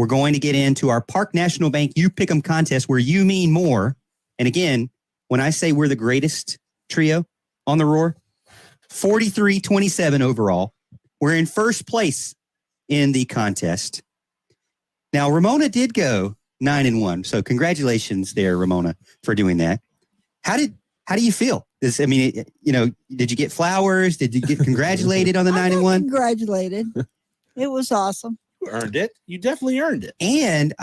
we're going to get into our Park National Bank You Pick 'em contest where you mean more. And again, when I say we're the greatest trio on the Roar, 43-27 overall. We're in first place in the contest. Now, Ramona did go 9-1. So congratulations there, Ramona, for doing that. How do you feel? Did you get flowers? Did you get congratulated on the 9-1? Congratulated. It was awesome. You earned it. You definitely earned it. And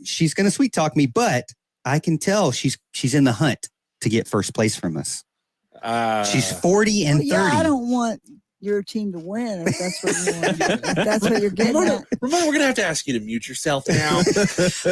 she's going to sweet talk me, but I can tell she's in the hunt to get first place from us. She's 40 and 30. Yeah, I don't want your team to win if that's what you want. If that's what you're getting at. Ramona, we're going to have to ask you to mute yourself now.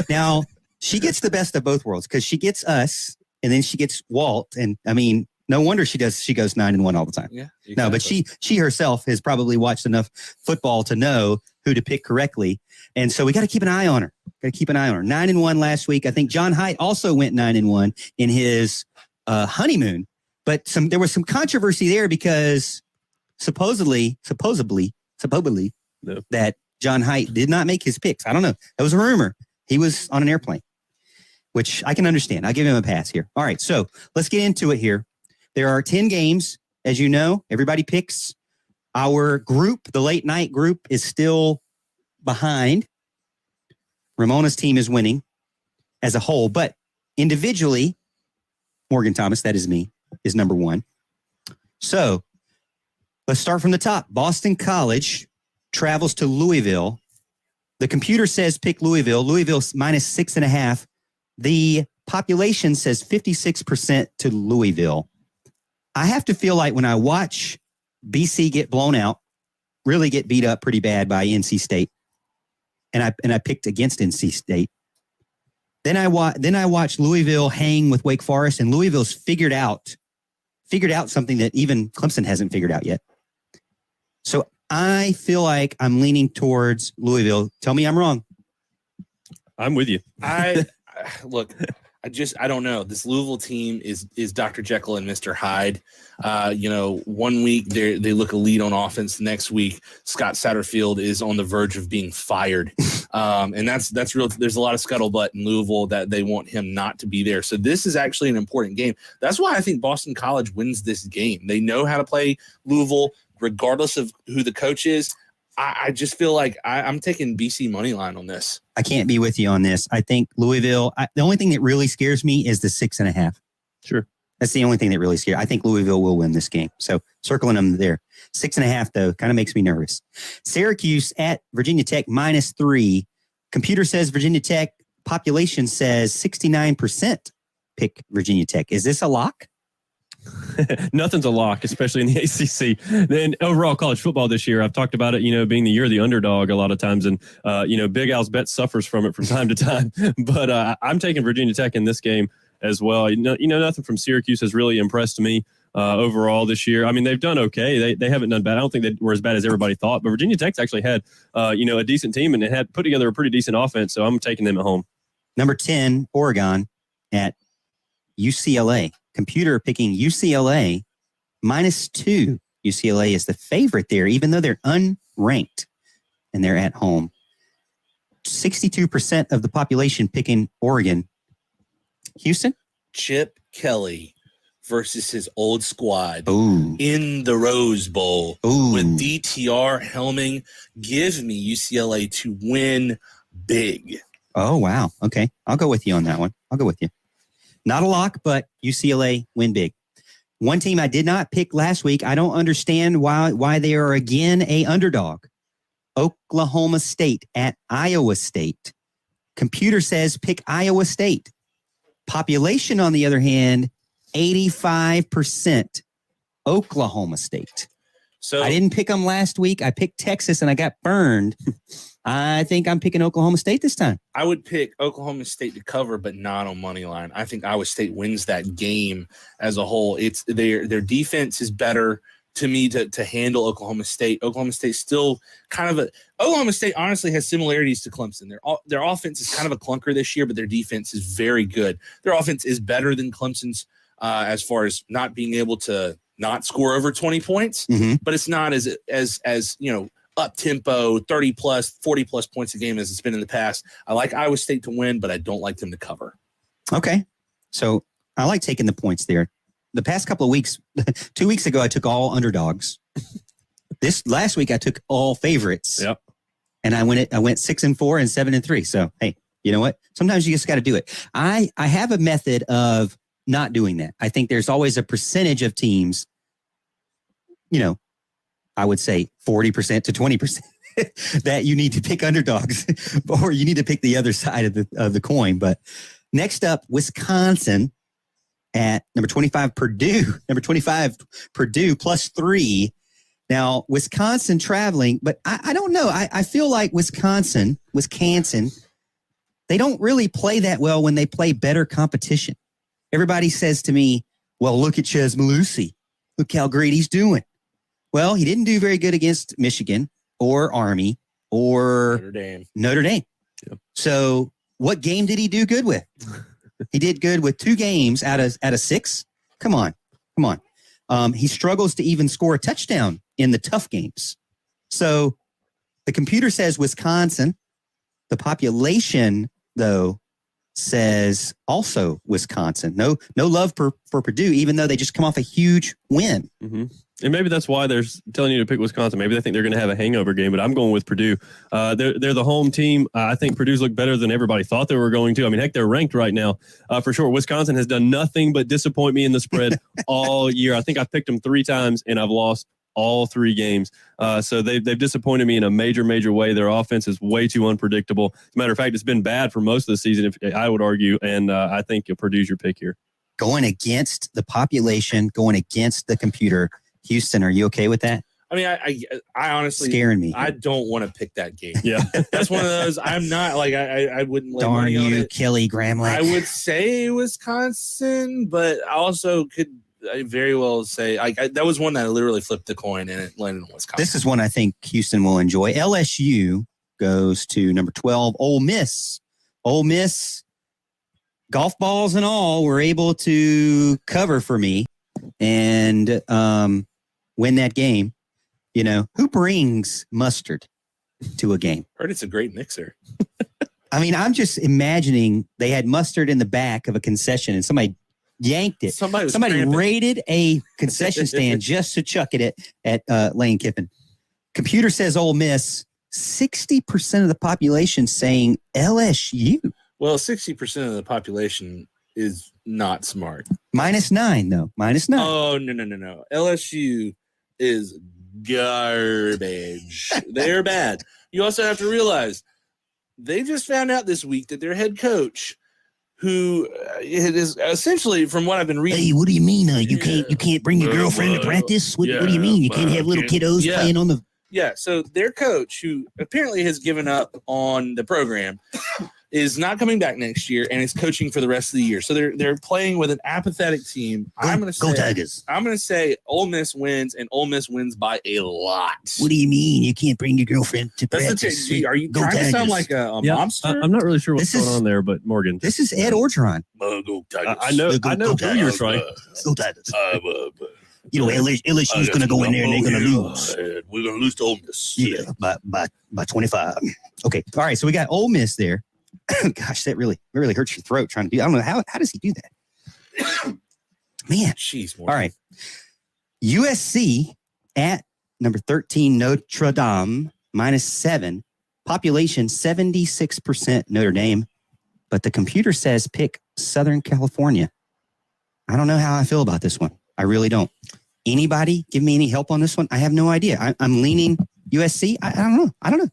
Now, she gets the best of both worlds because she gets us and then she gets Walt. And I mean, no wonder she goes 9-1 all the time. Yeah, exactly. No, but she herself has probably watched enough football to know who to pick correctly. And so we got to keep an eye on her. 9-1 last week. I think John Haidt also went 9-1 in his honeymoon. But there was some controversy there because supposedly that John Haidt did not make his picks. I don't know. That was a rumor. He was on an airplane, which I can understand. I'll give him a pass here. All right, so let's get into it here. There are 10 games. As you know, everybody picks. Our group, the late night group, is still behind. Ramona's team is winning as a whole, but individually, Morgan Thomas, that is me, is number one. So let's start from the top. Boston College travels to Louisville. The computer says pick Louisville. Louisville's minus 6.5. The population says 56% to Louisville. I have to feel like when I watch BC get blown out, really get beat up pretty bad by NC State, and I picked against NC State. Then I watch Louisville hang with Wake Forest, and Louisville's figured out something that even Clemson hasn't figured out yet. So I feel like I'm leaning towards Louisville. Tell me I'm wrong. I'm with you. Look, I don't know. This Louisville team is Dr. Jekyll and Mr. Hyde. 1 week they look elite on offense. The next week, Scott Satterfield is on the verge of being fired. And that's real. There's a lot of scuttlebutt in Louisville that they want him not to be there. So this is actually an important game. That's why I think Boston College wins this game. They know how to play Louisville, regardless of who the coach is. I just feel like I'm taking BC money line on this. I can't be with you on this. I think Louisville, the only thing that really scares me is the 6.5. Sure. That's the only thing that really scares. I think Louisville will win this game. So circling them there. 6.5, though, kind of makes me nervous. Syracuse at Virginia Tech minus 3. Computer says Virginia Tech. Population says 69% pick Virginia Tech. Is this a lock? Nothing's a lock, especially in the ACC. Then overall college football this year, I've talked about it, being the year of the underdog a lot of times. And, Big Al's bet suffers from it from time to time. But I'm taking Virginia Tech in this game as well. Nothing from Syracuse has really impressed me overall this year. I mean, they've done okay. They haven't done bad. I don't think they were as bad as everybody thought. But Virginia Tech's actually had, a decent team and it had put together a pretty decent offense. So I'm taking them at home. Number 10, Oregon at UCLA. Computer picking UCLA minus 2. UCLA is the favorite there, even though they're unranked and they're at home. 62% of the population picking Oregon. Houston? Chip Kelly versus his old squad Ooh. In the Rose Bowl Ooh. with DTR helming. Give me UCLA to win big. Oh, wow. Okay. I'll go with you on that one. I'll go with you. Not a lock, but UCLA win big. One team I did not pick last week. I don't understand why they are again a underdog. Oklahoma State at Iowa State. Computer says pick Iowa State. Population, on the other hand, 85% Oklahoma State. So I didn't pick them last week. I picked Texas and I got burned. I think I'm picking Oklahoma State this time. I would pick Oklahoma State to cover, but not on money line. I think Iowa State wins that game as a whole. It's their defense is better to me to handle Oklahoma State. Oklahoma State still Oklahoma State honestly has similarities to Clemson. Their offense is kind of a clunker this year, but their defense is very good. Their offense is better than Clemson's as far as not being able to not score over 20 points, but it's not as up tempo, 30 plus, 40 plus points a game as it's been in the past. I like Iowa State to win, but I don't like them to cover. Okay. So I like taking the points there. The past couple of weeks, 2 weeks ago, I took all underdogs. This last week, I took all favorites. Yep. And I went 6-4 and 7-3. So, hey, you know what? Sometimes you just got to do it. I have a method of not doing that. I think there's always a percentage of teams, I would say 40% to 20% that you need to pick underdogs or you need to pick the other side of the coin. But next up, Wisconsin at number 25, Purdue. Number 25, Purdue +3. Now, Wisconsin traveling, but I don't know. I feel like Wisconsin, they don't really play that well when they play better competition. Everybody says to me, well, look at Ches Malusi. Look how great he's doing. Well, he didn't do very good against Michigan or Army or Notre Dame. Yep. So what game did he do good with? He did good with 2 games out of 6. Come on. He struggles to even score a touchdown in the tough games. So the computer says Wisconsin. The population, though, says also Wisconsin. No love for Purdue, even though they just come off a huge win. Mm-hmm. And maybe that's why they're telling you to pick Wisconsin. Maybe they think they're going to have a hangover game, but I'm going with Purdue. They're the home team. I think Purdue's looked better than everybody thought they were going to. I mean, heck, they're ranked right now for sure. Wisconsin has done nothing but disappoint me in the spread all year. I think I've picked them 3 times, and I've lost all 3 games. So they've disappointed me in a major, major way. Their offense is way too unpredictable. As a matter of fact, it's been bad for most of the season, if I would argue, and I think Purdue's your pick here. Going against the population, going against the computer. Houston, are you okay with that? I mean, I honestly scaring me. I don't want to pick that game. Yeah, that's one of those. I'm not like I wouldn't. Lay Darn money on you, it. Kelly Gramlich. I would say Wisconsin, but I also could very well say that was one that I literally flipped the coin and it landed on Wisconsin. This is one I think Houston will enjoy. LSU goes to number 12, Ole Miss. Ole Miss, golf balls and all, were able to cover for me and win that game. Who brings mustard to a game? Heard it's a great mixer. I mean, I'm just imagining they had mustard in the back of a concession and somebody yanked it. Somebody raided a concession stand just to chuck it at Lane Kiffin. Computer says Ole Miss. 60% of the population saying LSU. Well, 60% of the population is not smart. -9, though. -9. Oh, no. LSU is garbage. They're bad. You also have to realize they just found out this week that their head coach, who is essentially, from what I've been reading. Hey, what do you mean? You can't bring your girlfriend to practice? What do you mean? You can't have little kiddos playing on the... Yeah, so their coach, who apparently has given up on the program, is not coming back next year and is coaching for the rest of the year. So they're playing with an apathetic team. Go Tigers. I'm going to say Ole Miss wins, and Ole Miss wins by a lot. What do you mean? You can't bring your girlfriend to practice? Are you trying to sound like a monster? I'm not really sure what's going on there, but Morgan. This is Ed Orgeron. Go Tigers. I know who you're trying. Go Tigers. LSU's going to go in there and they're going to lose. We're going to lose to Ole Miss. Yeah, by 25. Okay. All right. So we got Ole Miss there. Gosh, that really hurts your throat trying to do. I don't know how does he do that? Man. Jeez. All right. USC at number 13, Notre Dame, -7. Population 76% Notre Dame, but the computer says pick Southern California. I don't know how I feel about this one. I really don't. Anybody give me any help on this one? I have no idea. I'm leaning USC. I don't know.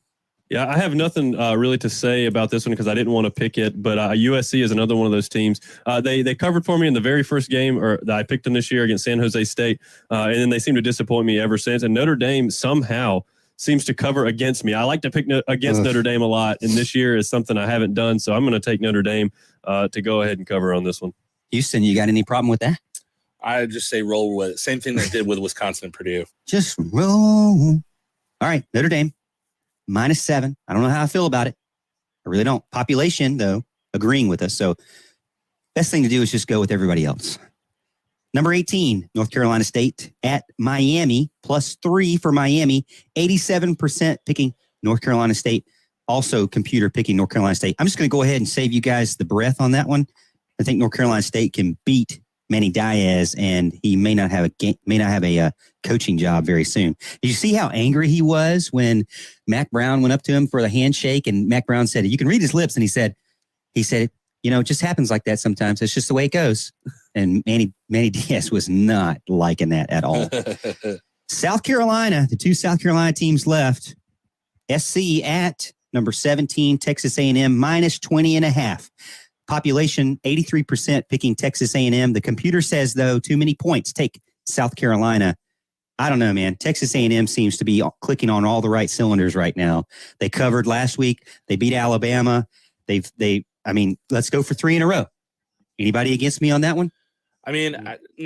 Yeah, I have nothing really to say about this one because I didn't want to pick it, but USC is another one of those teams. They covered for me in the very first game that I picked them this year against San Jose State, and then they seem to disappoint me ever since. And Notre Dame somehow seems to cover against me. I like to pick against Notre Dame a lot, and this year is something I haven't done, so I'm going to take Notre Dame to go ahead and cover on this one. Houston, you got any problem with that? I just say roll with it. Same thing they did with Wisconsin and Purdue. Just roll. All right, Notre Dame. -7. I don't know how I feel about it. I really don't. Population, though, agreeing with us. So best thing to do is just go with everybody else. Number 18, North Carolina State at Miami, +3 for Miami. 87% picking North Carolina State. Also, computer picking North Carolina State. I'm just going to go ahead and save you guys the breath on that one. I think North Carolina State can beat Manny Diaz, and he may not have a coaching job very soon. Did you see how angry he was when Mac Brown went up to him for the handshake, and Mac Brown said, "You can read his lips," and he said, it just happens like that sometimes. It's just the way it goes. And Manny Diaz was not liking that at all. South Carolina, the 2 South Carolina teams left. SC at number 17, Texas A&M, -20.5. Population, 83% picking Texas A&M. The computer says, though, too many points. Take South Carolina. I don't know, man. Texas A&M seems to be clicking on all the right cylinders right now. They covered last week. They beat Alabama. Let's go for 3 in a row. Anybody against me on that one? I mean,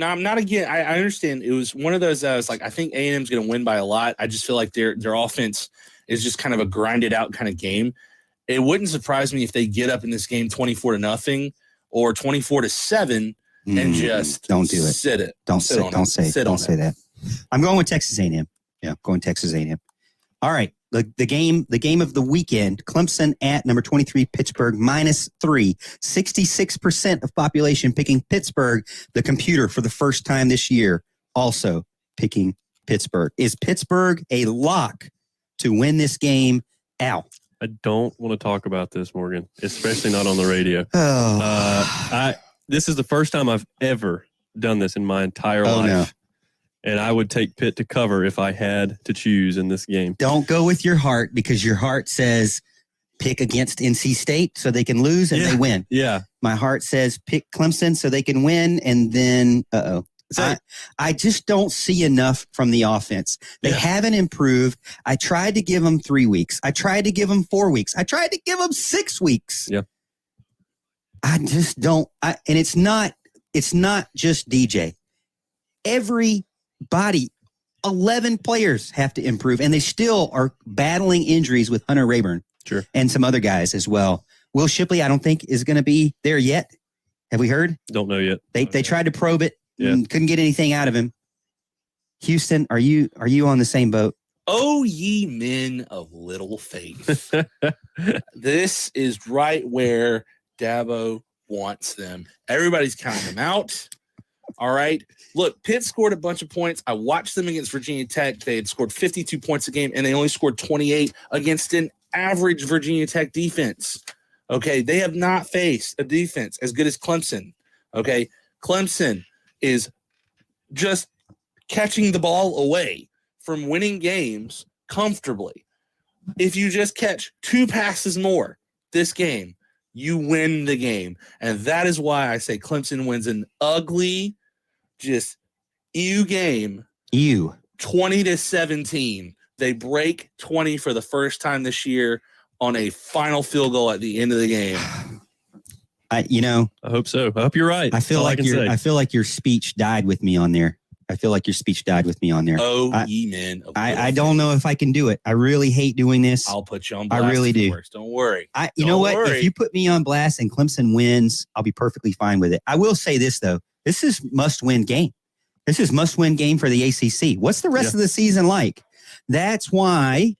I'm not again. I understand. It was one of those. I was like, I think A&M's going to win by a lot. I just feel like their offense is just kind of a grinded out kind of game. It wouldn't surprise me if they get up in this game 24-0 or 24-7 and just don't do it. Sit it. Don't say that. I'm going with Texas A&M. Yeah, going Texas A&M. All right. The game of the weekend, Clemson at number 23, Pittsburgh, -3. 66% of population picking Pittsburgh. The computer for the first time this year also picking Pittsburgh. Is Pittsburgh a lock to win this game? Al? I don't want to talk about this, Morgan, especially not on the radio. This is the first time I've ever done this in my entire life. No. And I would take Pitt to cover if I had to choose in this game. Don't go with your heart, because your heart says pick against NC State so they can lose and they win. Yeah. My heart says pick Clemson so they can win, and then, I just don't see enough from the offense. They haven't improved. I tried to give them 3 weeks. I tried to give them 4 weeks. I tried to give them 6 weeks. Yeah. I just don't. And it's not just DJ. Everybody, 11 players have to improve, and they still are battling injuries with Hunter Rayburn. Sure. And some other guys as well. Will Shipley, I don't think, is going to be there yet. Have we heard? Don't know yet. They tried to probe it and couldn't get anything out of him. Houston, are you on the same boat? Oh, ye men of little faith. This is right where Dabo wants them. Everybody's counting them out. All right. Look, Pitt scored a bunch of points. I watched them against Virginia Tech. They had scored 52 points a game, and they only scored 28 against an average Virginia Tech defense. Okay. They have not faced a defense as good as Clemson. Okay. Clemson is just catching the ball away from winning games comfortably. If you just catch 2 passes more this game, you win the game. And that is why I say Clemson wins an ugly, just game. 20-17. They break 20 for the first time this year on a final field goal at the end of the game. I hope so. I hope you're right. I feel like your speech died with me on there. Oh, ye men. I don't know if I can do it. I really hate doing this. I'll put you on blast. I really do. Don't worry. Don't worry. If you put me on blast and Clemson wins, I'll be perfectly fine with it. I will say this, though. This is must-win game. This is must-win game for the ACC. What's the rest of the season like? That's why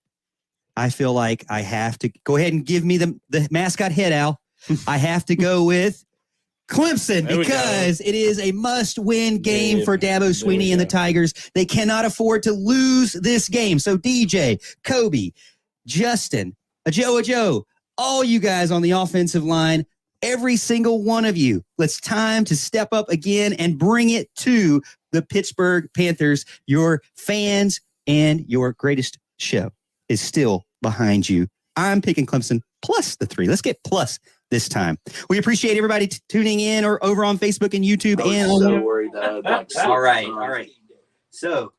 I feel like I have to go ahead and give me the mascot head, Al. I have to go with Clemson because it is a must-win game for Dabo Swinney and the Tigers. They cannot afford to lose this game. So DJ, Kobe, Justin, Joe, all you guys on the offensive line, every single one of you, it's time to step up again and bring it to the Pittsburgh Panthers. Your fans and your greatest show is still behind you. I'm picking Clemson plus the 3. Let's get plus this time. We appreciate everybody tuning in or over on Facebook and YouTube. All right. So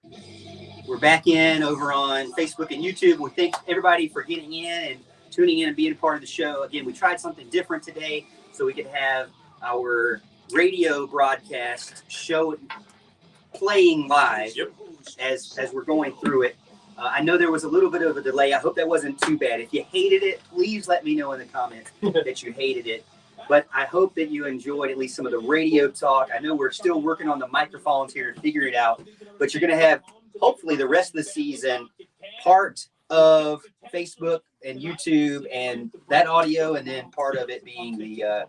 we're back in over on Facebook and YouTube. We thank everybody for getting in and tuning in and being a part of the show. Again, we tried something different today so we could have our radio broadcast show playing live as we're going through it. I know there was a little bit of a delay. I hope that wasn't too bad. If you hated it, please let me know in the comments that you hated it. But I hope that you enjoyed at least some of the radio talk. I know we're still working on the microphones here and figuring it out, but you're going to have, hopefully, the rest of the season part of Facebook and YouTube and that audio, and then part of it being the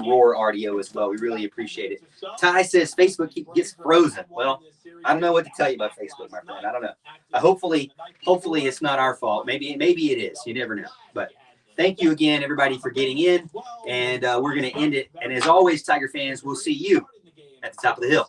Roar audio as well. We really appreciate it. Ty says Facebook gets frozen. Well, I don't know what to tell you about Facebook, my friend. I don't know. Hopefully it's not our fault. Maybe it is. You never know. But thank you again, everybody, for getting in, and we're going to end it. And as always, Tiger fans, we'll see you at the top of the hill.